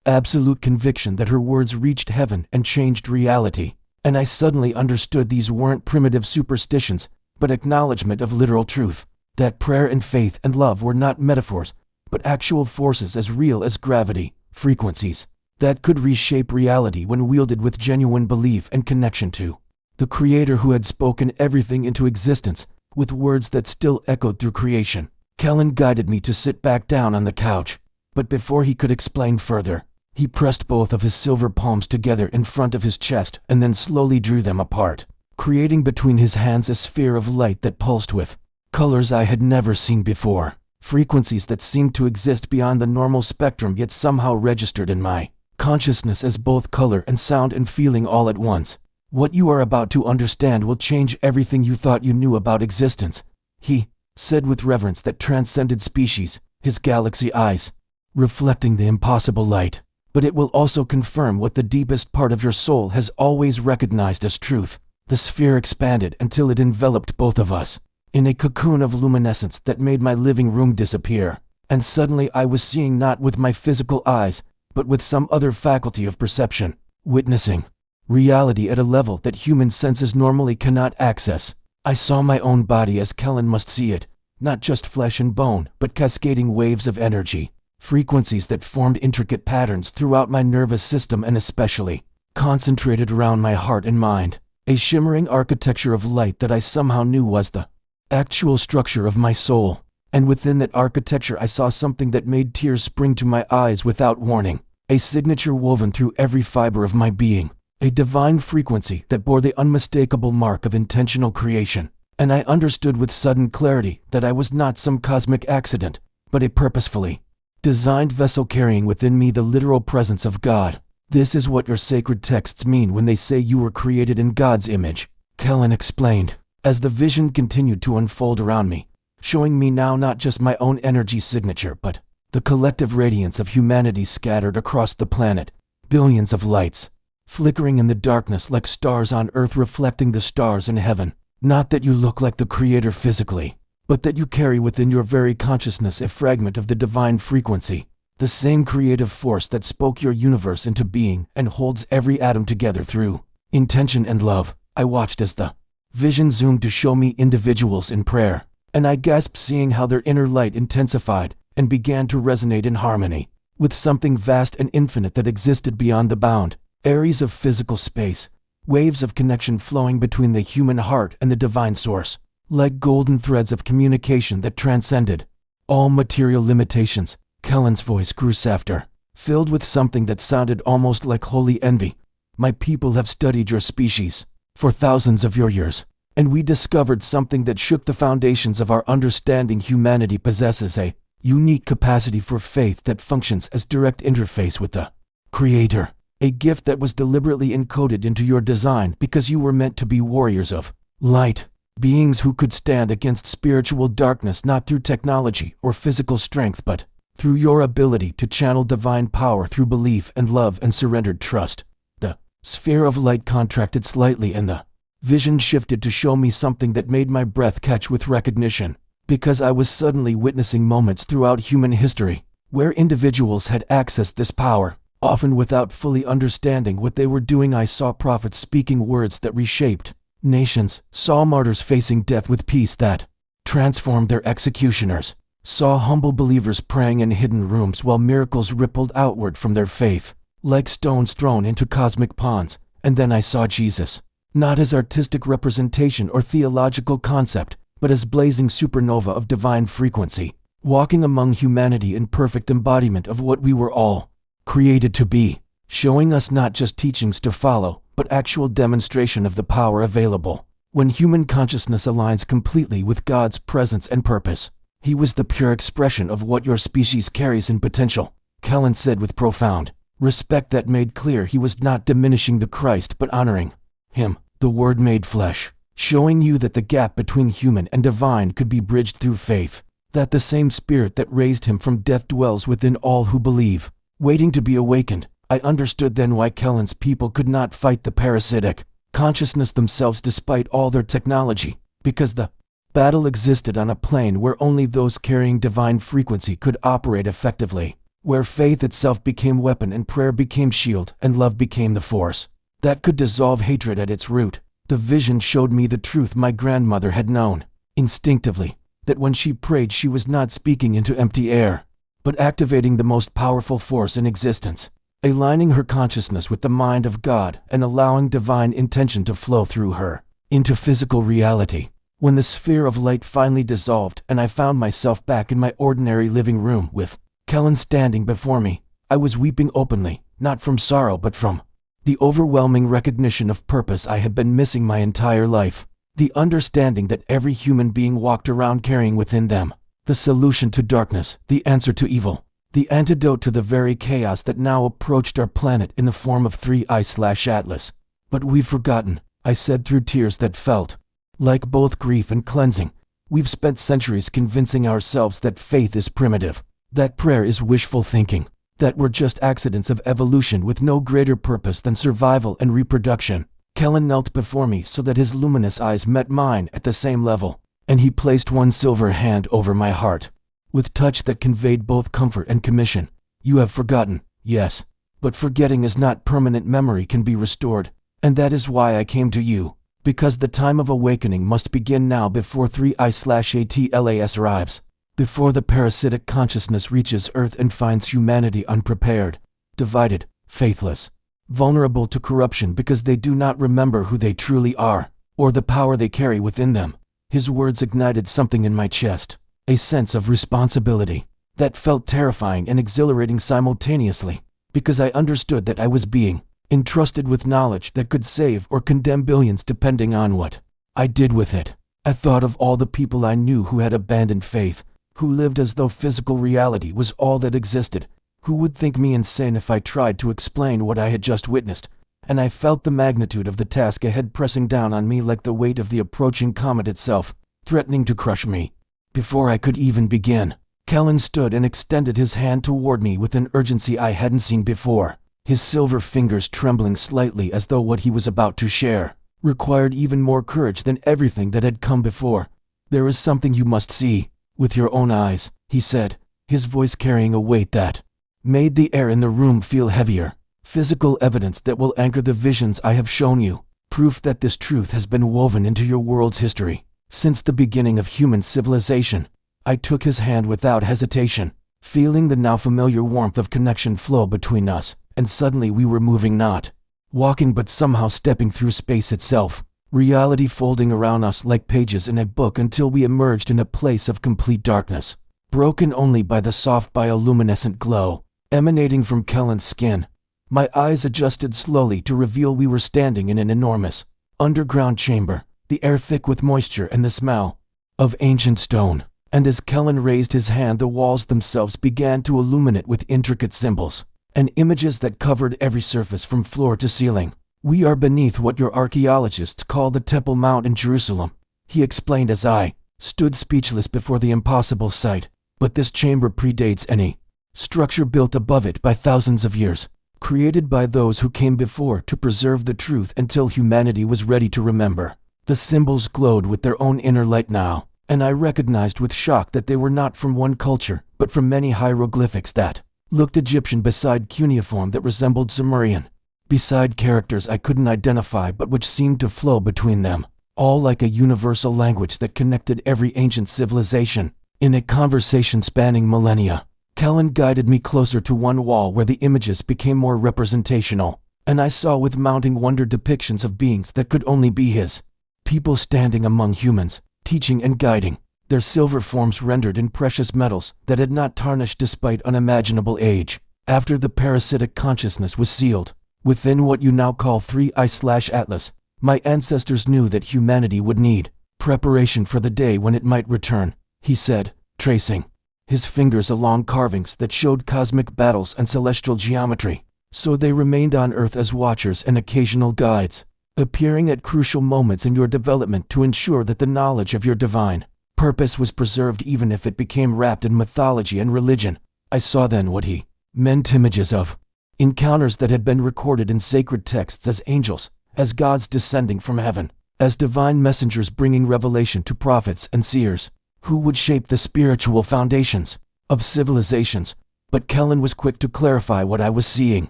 absolute conviction that her words reached heaven and changed reality. And I suddenly understood these weren't primitive superstitions, but acknowledgement of literal truth, that prayer and faith and love were not metaphors, but actual forces as real as gravity, frequencies that could reshape reality when wielded with genuine belief and connection to the Creator who had spoken everything into existence with words that still echoed through creation. Kellen guided me to sit back down on the couch, but before he could explain further, he pressed both of his silver palms together in front of his chest and then slowly drew them apart, creating between his hands a sphere of light that pulsed with colors I had never seen before, frequencies that seemed to exist beyond the normal spectrum yet somehow registered in my consciousness as both color and sound and feeling all at once. What you are about to understand will change everything you thought you knew about existence, he said with reverence that transcended species, his galaxy eyes reflecting the impossible light. But it will also confirm what the deepest part of your soul has always recognized as truth. The sphere expanded until it enveloped both of us in a cocoon of luminescence that made my living room disappear. And suddenly I was seeing not with my physical eyes, but with some other faculty of perception, witnessing reality at a level that human senses normally cannot access. I saw my own body as Kellen must see it, not just flesh and bone, but cascading waves of energy, frequencies that formed intricate patterns throughout my nervous system and especially concentrated around my heart and mind, a shimmering architecture of light that I somehow knew was the actual structure of my soul. And within that architecture I saw something that made tears spring to my eyes without warning, a signature woven through every fiber of my being, a divine frequency that bore the unmistakable mark of intentional creation. And I understood with sudden clarity that I was not some cosmic accident, but a purposefully designed vessel carrying within me the literal presence of God. This is what your sacred texts mean when they say you were created in God's image, Kellen explained, as the vision continued to unfold around me, showing me now not just my own energy signature but the collective radiance of humanity scattered across the planet, billions of lights, flickering in the darkness like stars on earth reflecting the stars in heaven. Not that you look like the Creator physically, but that you carry within your very consciousness a fragment of the divine frequency, the same creative force that spoke your universe into being and holds every atom together through intention and love. I watched as the vision zoomed to show me individuals in prayer, and I gasped seeing how their inner light intensified and began to resonate in harmony with something vast and infinite that existed beyond the bound, areas of physical space, waves of connection flowing between the human heart and the divine source, like golden threads of communication that transcended all material limitations. Kellen's voice grew softer, filled with something that sounded almost like holy envy. My people have studied your species for thousands of your years, and we discovered something that shook the foundations of our understanding. Humanity possesses a unique capacity for faith that functions as direct interface with the Creator, a gift that was deliberately encoded into your design because you were meant to be warriors of light, beings who could stand against spiritual darkness not through technology or physical strength but through your ability to channel divine power through belief and love and surrendered trust. The sphere of light contracted slightly and the vision shifted to show me something that made my breath catch with recognition, because I was suddenly witnessing moments throughout human history where individuals had accessed this power, often without fully understanding what they were doing. I saw prophets speaking words that reshaped nations, saw martyrs facing death with peace that transformed their executioners, saw humble believers praying in hidden rooms while miracles rippled outward from their faith, like stones thrown into cosmic ponds. And then I saw Jesus, not as artistic representation or theological concept, but as blazing supernova of divine frequency, walking among humanity in perfect embodiment of what we were all created to be, showing us not just teachings to follow, but actual demonstration of the power available when human consciousness aligns completely with God's presence and purpose. He was the pure expression of what your species carries in potential, Kellen said with profound respect that made clear he was not diminishing the Christ but honoring him, the Word made flesh, showing you that the gap between human and divine could be bridged through faith, that the same Spirit that raised him from death dwells within all who believe, waiting to be awakened. I understood then why Kellen's people could not fight the parasitic consciousness themselves despite all their technology, because the battle existed on a plane where only those carrying divine frequency could operate effectively, where faith itself became weapon and prayer became shield and love became the force that could dissolve hatred at its root. The vision showed me the truth my grandmother had known instinctively, that when she prayed she was not speaking into empty air, but activating the most powerful force in existence, aligning her consciousness with the mind of God and allowing divine intention to flow through her into physical reality. When the sphere of light finally dissolved and I found myself back in my ordinary living room with Kellen standing before me, I was weeping openly, not from sorrow but from the overwhelming recognition of purpose I had been missing my entire life, the understanding that every human being walked around carrying within them the solution to darkness, the answer to evil, the antidote to the very chaos that now approached our planet in the form of 3I/Atlas. But we've forgotten, I said through tears that felt like both grief and cleansing. We've spent centuries convincing ourselves that faith is primitive, that prayer is wishful thinking, that we're just accidents of evolution with no greater purpose than survival and reproduction. Kellen knelt before me so that his luminous eyes met mine at the same level, and he placed one silver hand over my heart, with touch that conveyed both comfort and commission. You have forgotten, yes, but forgetting is not permanent. Memory can be restored, and that is why I came to you, because the time of awakening must begin now before 3I/Atlas arrives, before the parasitic consciousness reaches Earth and finds humanity unprepared, divided, faithless. vulnerable to corruption because they do not remember who they truly are, or the power they carry within them. His words ignited something in my chest, a sense of responsibility that felt terrifying and exhilarating simultaneously, because I understood that I was being entrusted with knowledge that could save or condemn billions depending on what I did with it. I thought of all the people I knew who had abandoned faith, who lived as though physical reality was all that existed, who would think me insane if I tried to explain what I had just witnessed, and I felt the magnitude of the task ahead pressing down on me like the weight of the approaching comet itself, threatening to crush me. Before I could even begin, Kellen stood and extended his hand toward me with an urgency I hadn't seen before, his silver fingers trembling slightly as though what he was about to share required even more courage than everything that had come before. "There is something you must see with your own eyes," he said, his voice carrying a weight that made the air in the room feel heavier. "Physical evidence that will anchor the visions I have shown you, proof that this truth has been woven into your world's history since the beginning of human civilization." I took his hand without hesitation, feeling the now familiar warmth of connection flow between us, and suddenly we were moving, not walking, but somehow stepping through space itself, reality folding around us like pages in a book until we emerged in a place of complete darkness, broken only by the soft bioluminescent glow emanating from Kellen's skin. My eyes adjusted slowly to reveal we were standing in an enormous underground chamber, the air thick with moisture and the smell of ancient stone. And as Kellen raised his hand, the walls themselves began to illuminate with intricate symbols and images that covered every surface from floor to ceiling. "We are beneath what your archaeologists call the Temple Mount in Jerusalem," he explained as I stood speechless before the impossible sight. "But this chamber predates any structure built above it by thousands of years, created by those who came before to preserve the truth until humanity was ready to remember." The symbols glowed with their own inner light now, and I recognized with shock that they were not from one culture, but from many hieroglyphics that looked Egyptian beside cuneiform that resembled Sumerian, beside characters I couldn't identify but which seemed to flow between them, all like a universal language that connected every ancient civilization. In a conversation spanning millennia, Kellen guided me closer to one wall where the images became more representational, and I saw with mounting wonder depictions of beings that could only be his people standing among humans, teaching and guiding, their silver forms rendered in precious metals that had not tarnished despite unimaginable age. After the parasitic consciousness was sealed within what you now call 3I/Atlas, my ancestors knew that humanity would need preparation for the day when it might return, he said, tracing his fingers along carvings that showed cosmic battles and celestial geometry. "So they remained on Earth as watchers and occasional guides, appearing at crucial moments in your development to ensure that the knowledge of your divine purpose was preserved even if it became wrapped in mythology and religion." I saw then what he meant: images of encounters that had been recorded in sacred texts as angels, as gods descending from heaven, as divine messengers bringing revelation to prophets and seers who would shape the spiritual foundations of civilizations. But Kellen was quick to clarify what I was seeing,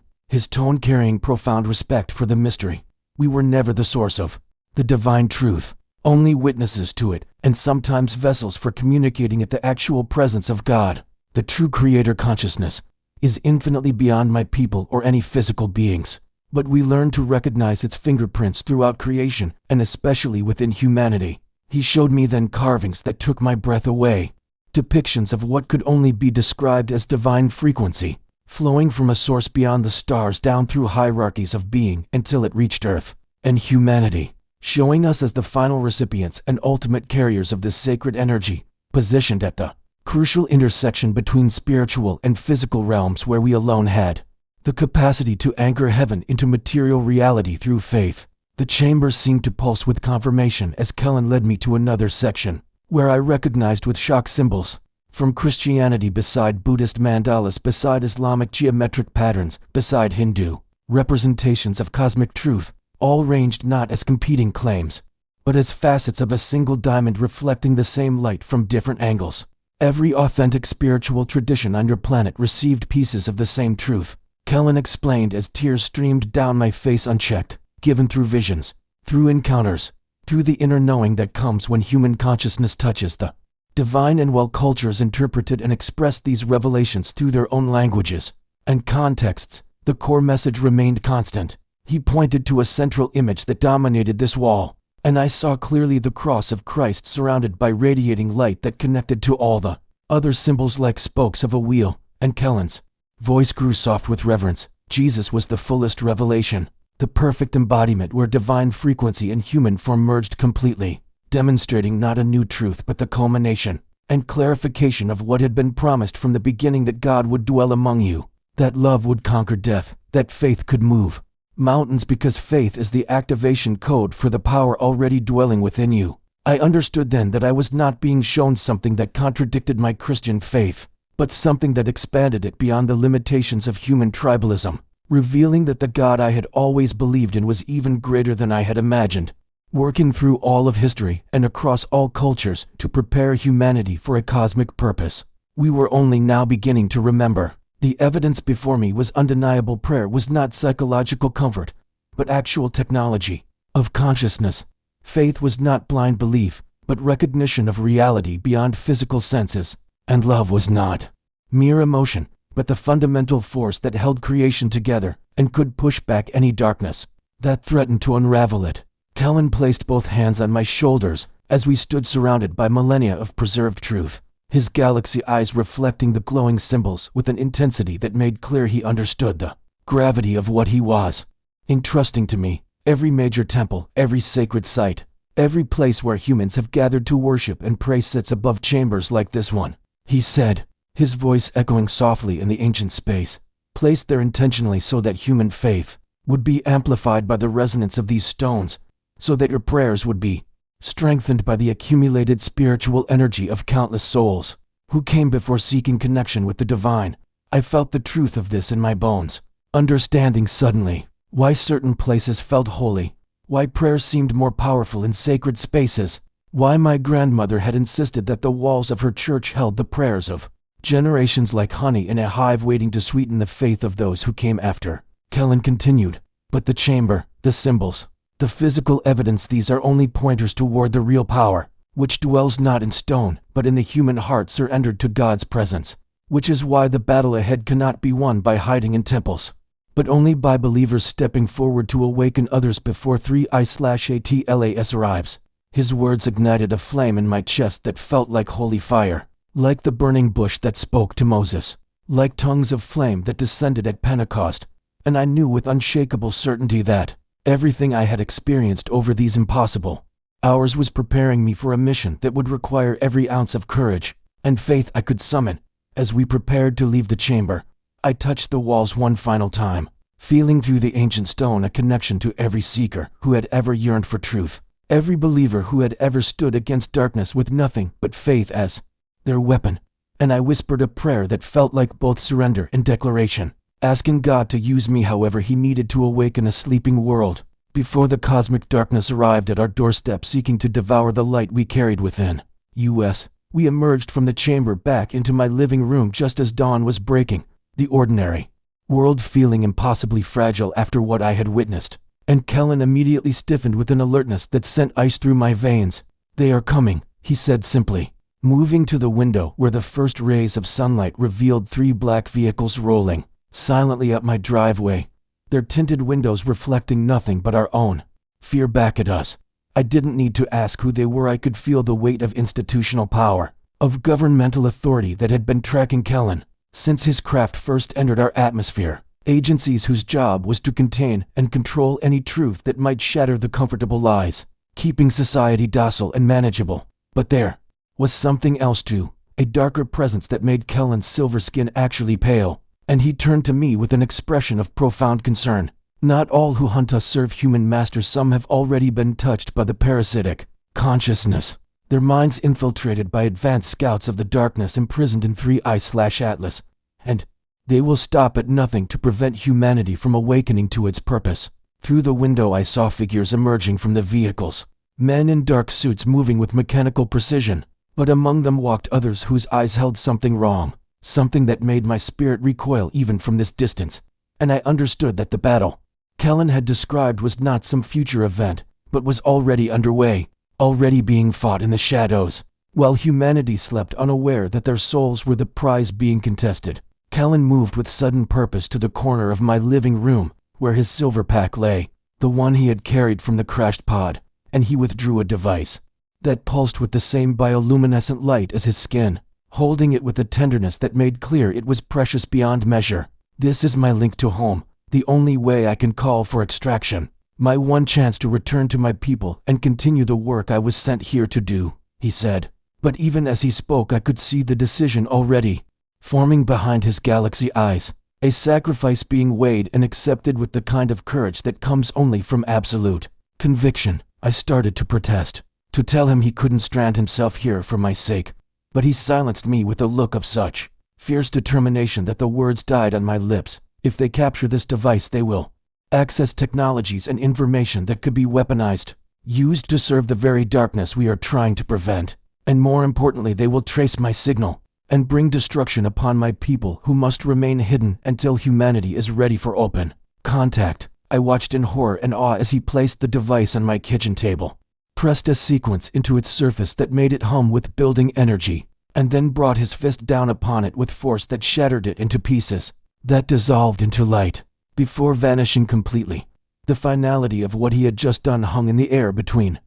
his tone carrying profound respect for the mystery. "We were never the source of the divine truth, only witnesses to it, and sometimes vessels for communicating at the actual presence of God. The true creator consciousness is infinitely beyond my people or any physical beings, but we learned to recognize its fingerprints throughout creation and especially within humanity." He showed me then carvings that took my breath away, depictions of what could only be described as divine frequency, flowing from a source beyond the stars down through hierarchies of being until it reached Earth and humanity, showing us as the final recipients and ultimate carriers of this sacred energy, positioned at the crucial intersection between spiritual and physical realms where we alone had the capacity to anchor heaven into material reality through faith. The chamber seemed to pulse with confirmation as Kellen led me to another section, where I recognized with shock symbols from Christianity beside Buddhist mandalas, beside Islamic geometric patterns, beside Hindu representations of cosmic truth, all ranged not as competing claims, but as facets of a single diamond reflecting the same light from different angles. Every authentic spiritual tradition on your planet received pieces of the same truth, Kellen explained as tears streamed down my face unchecked, given through visions, through encounters, through the inner knowing that comes when human consciousness touches the divine. And while cultures interpreted and expressed these revelations through their own languages and contexts, The core message remained constant. He pointed to a central image that dominated this wall, and I saw clearly the cross of Christ surrounded by radiating light that connected to all the other symbols like spokes of a wheel, and Kellen's voice grew soft with reverence. Jesus was the fullest revelation, the perfect embodiment where divine frequency and human form merged completely, demonstrating not a new truth but the culmination and clarification of what had been promised from the beginning, that God would dwell among you, that love would conquer death, that faith could move mountains because faith is the activation code for the power already dwelling within you. I understood then that I was not being shown something that contradicted my Christian faith, but something that expanded it beyond the limitations of human tribalism, revealing that the God I had always believed in was even greater than I had imagined, working through all of history and across all cultures to prepare humanity for a cosmic purpose. We were only now beginning to remember. The evidence before me was undeniable. Prayer was not psychological comfort, but actual technology of consciousness. Faith was not blind belief, but recognition of reality beyond physical senses. And love was not mere emotion, but the fundamental force that held creation together and could push back any darkness that threatened to unravel it. Kellen placed both hands on my shoulders as we stood surrounded by millennia of preserved truth, his galaxy eyes reflecting the glowing symbols with an intensity that made clear he understood the gravity of what he was entrusting to me. Every major temple, every sacred site, every place where humans have gathered to worship and pray sits above chambers like this one, he said, his voice echoing softly in the ancient space, placed there intentionally so that human faith would be amplified by the resonance of these stones, so that your prayers would be strengthened by the accumulated spiritual energy of countless souls who came before seeking connection with the divine. I felt the truth of this in my bones, understanding suddenly why certain places felt holy, why prayers seemed more powerful in sacred spaces, why my grandmother had insisted that the walls of her church held the prayers of generations like honey in a hive waiting to sweeten the faith of those who came after. Kellen continued, but the chamber, the symbols, the physical evidence, these are only pointers toward the real power, which dwells not in stone, but in the human heart surrendered to God's presence, which is why the battle ahead cannot be won by hiding in temples, but only by believers stepping forward to awaken others before 3I/ATLAS arrives. His words ignited a flame in my chest that felt like holy fire, like the burning bush that spoke to Moses, like tongues of flame that descended at Pentecost, and I knew with unshakable certainty that everything I had experienced over these impossible hours was preparing me for a mission that would require every ounce of courage and faith I could summon. As we prepared to leave the chamber, I touched the walls one final time, feeling through the ancient stone a connection to every seeker who had ever yearned for truth, every believer who had ever stood against darkness with nothing but faith as their weapon. And I whispered a prayer that felt like both surrender and declaration, asking God to use me however he needed to awaken a sleeping world before the cosmic darkness arrived at our doorstep seeking to devour the light we carried within. We emerged from the chamber back into my living room just as dawn was breaking, the ordinary world feeling impossibly fragile after what I had witnessed, and Kellen immediately stiffened with an alertness that sent ice through my veins. They are coming, he said simply, moving to the window where the first rays of sunlight revealed 3 black vehicles rolling silently up my driveway, their tinted windows reflecting nothing but our own fear back at us. I didn't need to ask who they were. I could feel the weight of institutional power, of governmental authority that had been tracking Kellen since his craft first entered our atmosphere. Agencies whose job was to contain and control any truth that might shatter the comfortable lies, keeping society docile and manageable. But there was something else too, a darker presence that made Kellen's silver skin actually pale, and he turned to me with an expression of profound concern. Not all who hunt us serve human masters. Some have already been touched by the parasitic consciousness, their minds infiltrated by advanced scouts of the darkness imprisoned in 3I/Atlas, and they will stop at nothing to prevent humanity from awakening to its purpose. Through the window I saw figures emerging from the vehicles, men in dark suits moving with mechanical precision, but among them walked others whose eyes held something wrong, something that made my spirit recoil even from this distance, and I understood that the battle Kellen had described was not some future event, but was already underway, already being fought in the shadows, while humanity slept unaware that their souls were the prize being contested. Kellen moved with sudden purpose to the corner of my living room, where his silver pack lay, the one he had carried from the crashed pod, and he withdrew a device that pulsed with the same bioluminescent light as his skin, holding it with a tenderness that made clear it was precious beyond measure. "This is my link to home, the only way I can call for extraction, my one chance to return to my people and continue the work I was sent here to do," he said. But even as he spoke, I could see the decision already forming behind his galaxy eyes, a sacrifice being weighed and accepted with the kind of courage that comes only from absolute conviction. I started to protest, to tell him he couldn't strand himself here for my sake, but he silenced me with a look of such fierce determination that the words died on my lips. "If they capture this device, they will access technologies and information that could be weaponized, used to serve the very darkness we are trying to prevent. And more importantly, they will trace my signal and bring destruction upon my people who must remain hidden until humanity is ready for open contact." I watched in horror and awe as he placed the device on my kitchen table, pressed a sequence into its surface that made it hum with building energy, and then brought his fist down upon it with force that shattered it into pieces that dissolved into light before vanishing completely. The finality of what he had just done hung in the air between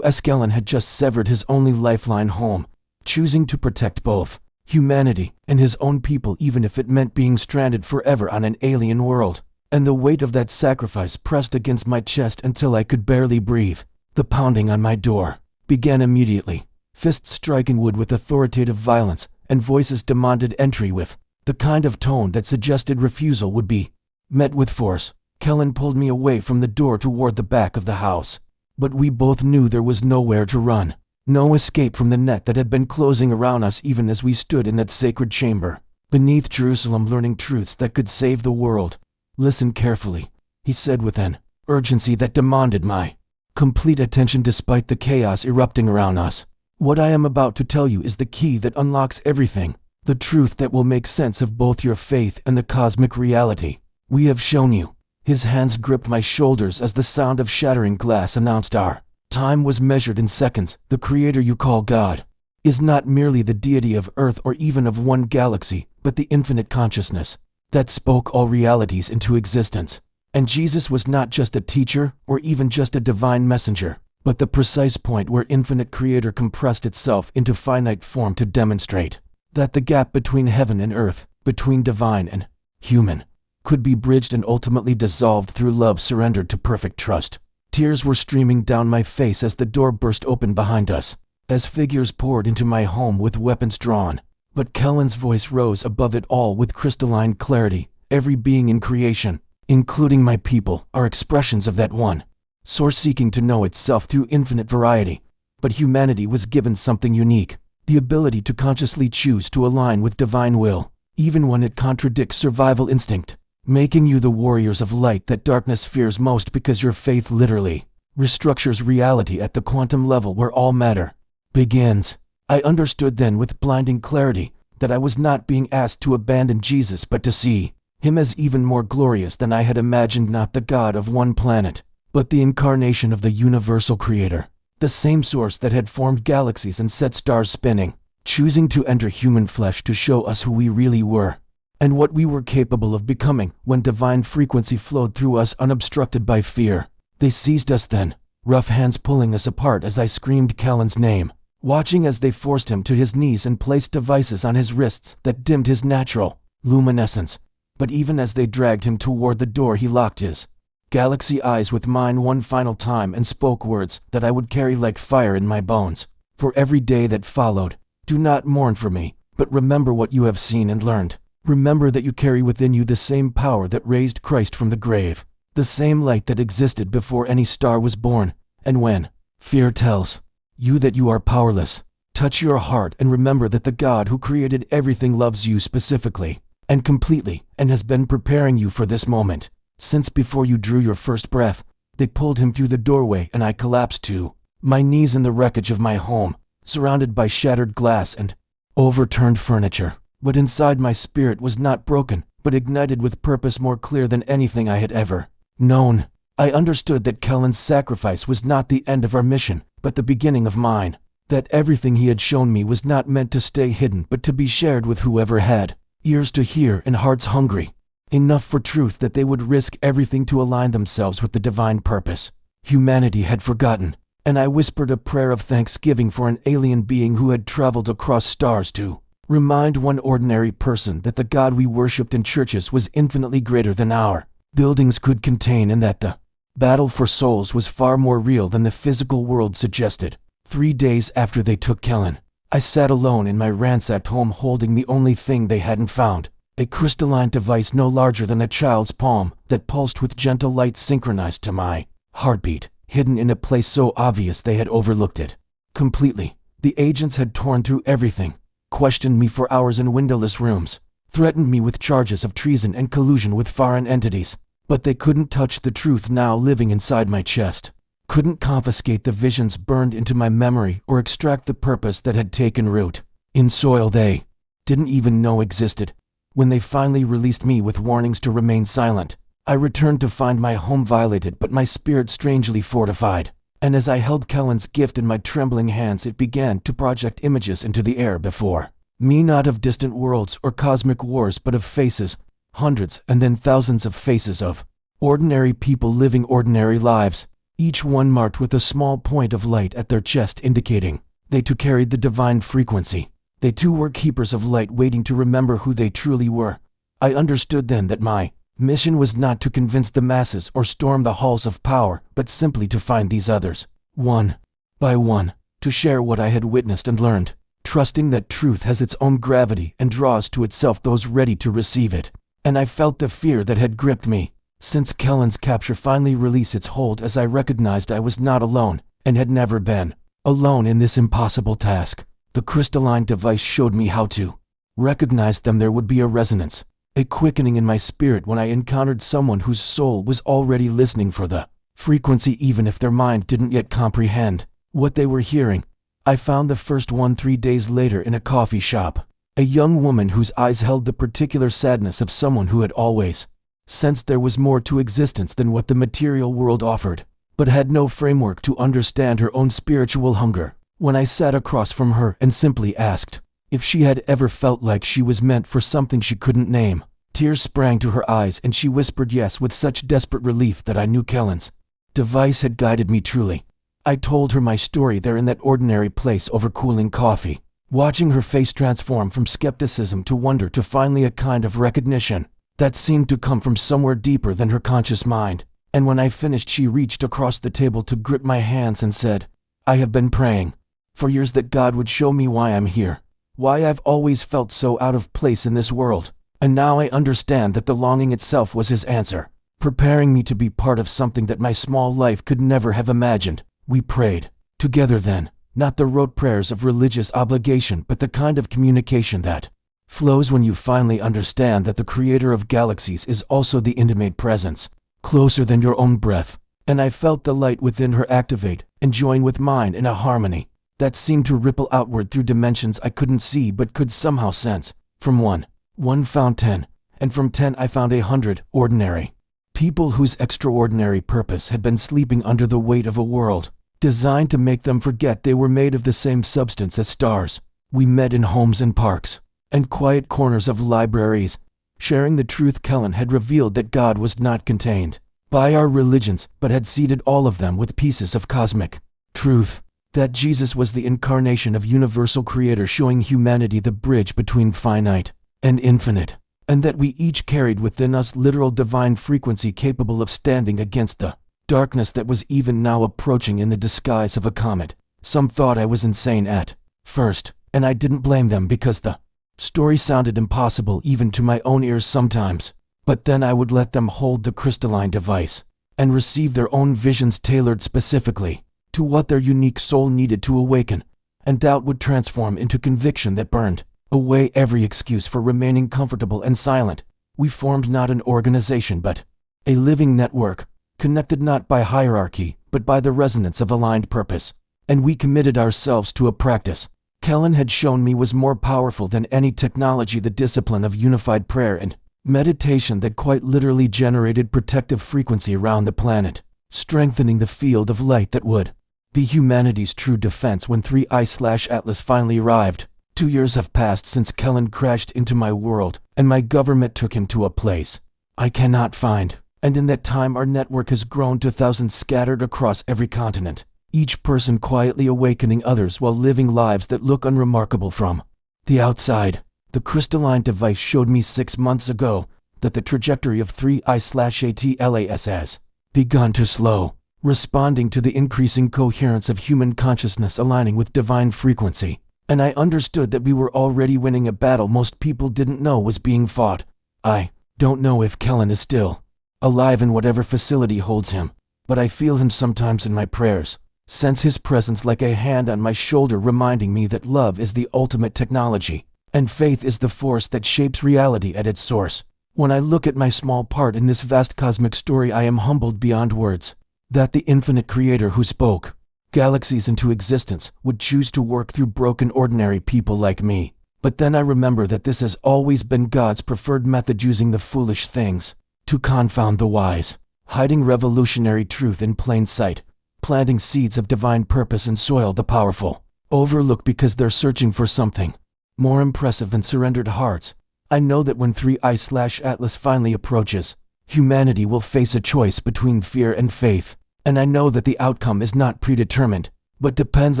us. Kellen had just severed his only lifeline home, choosing to protect both humanity and his own people, even if it meant being stranded forever on an alien world. And the weight of that sacrifice pressed against my chest until I could barely breathe. The pounding on my door began immediately, fists striking wood with authoritative violence, and voices demanded entry with the kind of tone that suggested refusal would be met with force. Kellen pulled me away from the door toward the back of the house, but we both knew there was nowhere to run, no escape from the net that had been closing around us even as we stood in that sacred chamber beneath Jerusalem, learning truths that could save the world. "Listen carefully," he said with an urgency that demanded my complete attention despite the chaos erupting around us. "What I am about to tell you is the key that unlocks everything, the truth that will make sense of both your faith and the cosmic reality we have shown you." His hands gripped my shoulders as the sound of shattering glass announced our time was measured in seconds. "The creator you call God is not merely the deity of Earth or even of one galaxy, but the infinite consciousness that spoke all realities into existence. And Jesus was not just a teacher or even just a divine messenger, but the precise point where infinite creator compressed itself into finite form to demonstrate that the gap between heaven and earth, between divine and human, could be bridged and ultimately dissolved through love surrendered to perfect trust." Tears were streaming down my face as the door burst open behind us, as figures poured into my home with weapons drawn. But Kellen's voice rose above it all with crystalline clarity. "Every being in creation, including my people, are expressions of that one source seeking to know itself through infinite variety. But humanity was given something unique, the ability to consciously choose to align with divine will, even when it contradicts survival instinct, making you the warriors of light that darkness fears most, because your faith literally restructures reality at the quantum level where all matter begins." I understood then with blinding clarity that I was not being asked to abandon Jesus but to see him as even more glorious than I had imagined, not the God of one planet, but the incarnation of the universal creator, the same source that had formed galaxies and set stars spinning, choosing to enter human flesh to show us who we really were and what we were capable of becoming when divine frequency flowed through us unobstructed by fear. They seized us then, rough hands pulling us apart as I screamed Kellen's name, watching as they forced him to his knees and placed devices on his wrists that dimmed his natural luminescence. But even as they dragged him toward the door, he locked his galaxy eyes with mine one final time and spoke words that I would carry like fire in my bones for every day that followed. "Do not mourn for me, but remember what you have seen and learned. Remember that you carry within you the same power that raised Christ from the grave, the same light that existed before any star was born. And when fear tells you that you are powerless, touch your heart and remember that the God who created everything loves you specifically and completely and has been preparing you for this moment since before you drew your first breath." They pulled him through the doorway and I collapsed to my knees in the wreckage of my home, surrounded by shattered glass and overturned furniture. But inside, my spirit was not broken, but ignited with purpose more clear than anything I had ever known. I understood that Kellen's sacrifice was not the end of our mission, but the beginning of mine. That everything he had shown me was not meant to stay hidden but to be shared with whoever had ears to hear and hearts hungry. Enough for truth that they would risk everything to align themselves with the divine purpose. Humanity had forgotten, and I whispered a prayer of thanksgiving for an alien being who had traveled across stars to remind one ordinary person that the God we worshipped in churches was infinitely greater than our buildings could contain, and that the battle for souls was far more real than the physical world suggested. 3 days after they took Kellen, I sat alone in my ransacked home holding the only thing they hadn't found, a crystalline device no larger than a child's palm that pulsed with gentle light synchronized to my heartbeat, hidden in a place so obvious they had overlooked it completely. The agents had torn through everything, questioned me for hours in windowless rooms, threatened me with charges of treason and collusion with foreign entities, but they couldn't touch the truth now living inside my chest, couldn't confiscate the visions burned into my memory or extract the purpose that had taken root in soil they didn't even know existed. When they finally released me with warnings to remain silent, I returned to find my home violated but my spirit strangely fortified. And as I held Kellen's gift in my trembling hands, it began to project images into the air before me, not of distant worlds or cosmic wars, but of faces, hundreds and then thousands of faces of ordinary people living ordinary lives, each one marked with a small point of light at their chest indicating they too carried the divine frequency. They too were keepers of light waiting to remember who they truly were. I understood then that my mission was not to convince the masses or storm the halls of power, but simply to find these others, one by one, to share what I had witnessed and learned, trusting that truth has its own gravity and draws to itself those ready to receive it. And I felt the fear that had gripped me since Kellen's capture finally release its hold as I recognized I was not alone, and had never been alone in this impossible task. The crystalline device showed me how to recognize them. There would be a resonance, a quickening in my spirit when I encountered someone whose soul was already listening for the frequency, even if their mind didn't yet comprehend what they were hearing. I found the first one 3 days later in a coffee shop, a young woman whose eyes held the particular sadness of someone who had always sensed there was more to existence than what the material world offered, but had no framework to understand her own spiritual hunger. When I sat across from her and simply asked if she had ever felt like she was meant for something she couldn't name, tears sprang to her eyes and she whispered yes with such desperate relief that I knew Kellen's device had guided me truly. I told her my story there in that ordinary place over cooling coffee, watching her face transform from skepticism to wonder to finally a kind of recognition that seemed to come from somewhere deeper than her conscious mind. And when I finished, she reached across the table to grip my hands and said, "I have been praying for years that God would show me why I'm here, why I've always felt so out of place in this world, and now I understand that the longing itself was His answer, preparing me to be part of something that my small life could never have imagined." We prayed together then, not the rote prayers of religious obligation, but the kind of communication that flows when you finally understand that the Creator of galaxies is also the intimate presence, closer than your own breath. And I felt the light within her activate and join with mine in a harmony that seemed to ripple outward through dimensions I couldn't see but could somehow sense. From one found 10, and from 10 I found 100 ordinary people whose extraordinary purpose had been sleeping under the weight of a world designed to make them forget they were made of the same substance as stars. We met in homes and parks and quiet corners of libraries, sharing the truth Kellen had revealed, that God was not contained by our religions but had seeded all of them with pieces of cosmic truth, that Jesus was the incarnation of universal Creator, showing humanity the bridge between finite and infinite, and that we each carried within us literal divine frequency capable of standing against the darkness that was even now approaching in the disguise of a comet. Some thought I was insane at first, and I didn't blame them because the story sounded impossible even to my own ears sometimes. But then I would let them hold the crystalline device and receive their own visions tailored specifically to what their unique soul needed to awaken, and doubt would transform into conviction that burned away every excuse for remaining comfortable and silent. We formed not an organization but a living network, connected not by hierarchy but by the resonance of aligned purpose. And we committed ourselves to a practice Kellen had shown me was more powerful than any technology, the discipline of unified prayer and meditation that quite literally generated protective frequency around the planet, strengthening the field of light that would be humanity's true defense. When 3I/Atlas finally arrived, 2 years have passed since Kellen crashed into my world, and my government took him to a place I cannot find. And in that time our network has grown to thousands scattered across every continent, each person quietly awakening others while living lives that look unremarkable from the outside. The crystalline device showed me 6 months ago that the trajectory of 3I/ATLAS has begun to slow, responding to the increasing coherence of human consciousness aligning with divine frequency. And I understood that we were already winning a battle most people didn't know was being fought. I don't know if Kellen is still alive in whatever facility holds him, but I feel him sometimes in my prayers, sense his presence like a hand on my shoulder reminding me that love is the ultimate technology, and faith is the force that shapes reality at its source. When I look at my small part in this vast cosmic story, I am humbled beyond words that the infinite creator who spoke galaxies into existence would choose to work through broken ordinary people like me. But then I remember that this has always been God's preferred method, using the foolish things to confound the wise, hiding revolutionary truth in plain sight, planting seeds of divine purpose in soil the powerful overlook because they're searching for something more impressive than surrendered hearts. I know that when 3I/Atlas finally approaches, humanity will face a choice between fear and faith. And I know that the outcome is not predetermined, but depends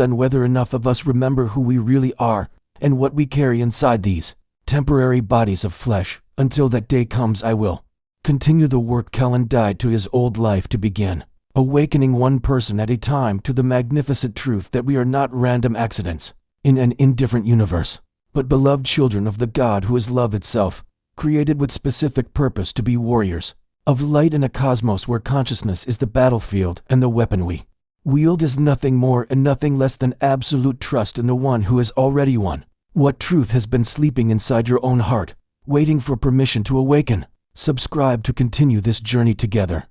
on whether enough of us remember who we really are and what we carry inside these temporary bodies of flesh. Until that day comes, I will continue the work Kellen died to his old life to begin, awakening one person at a time to the magnificent truth that we are not random accidents in an indifferent universe, but beloved children of the God who is love itself, created with specific purpose to be warriors of light in a cosmos where consciousness is the battlefield and the weapon we wield is nothing more and nothing less than absolute trust in the one who has already won. What truth has been sleeping inside your own heart, waiting for permission to awaken? Subscribe to continue this journey together.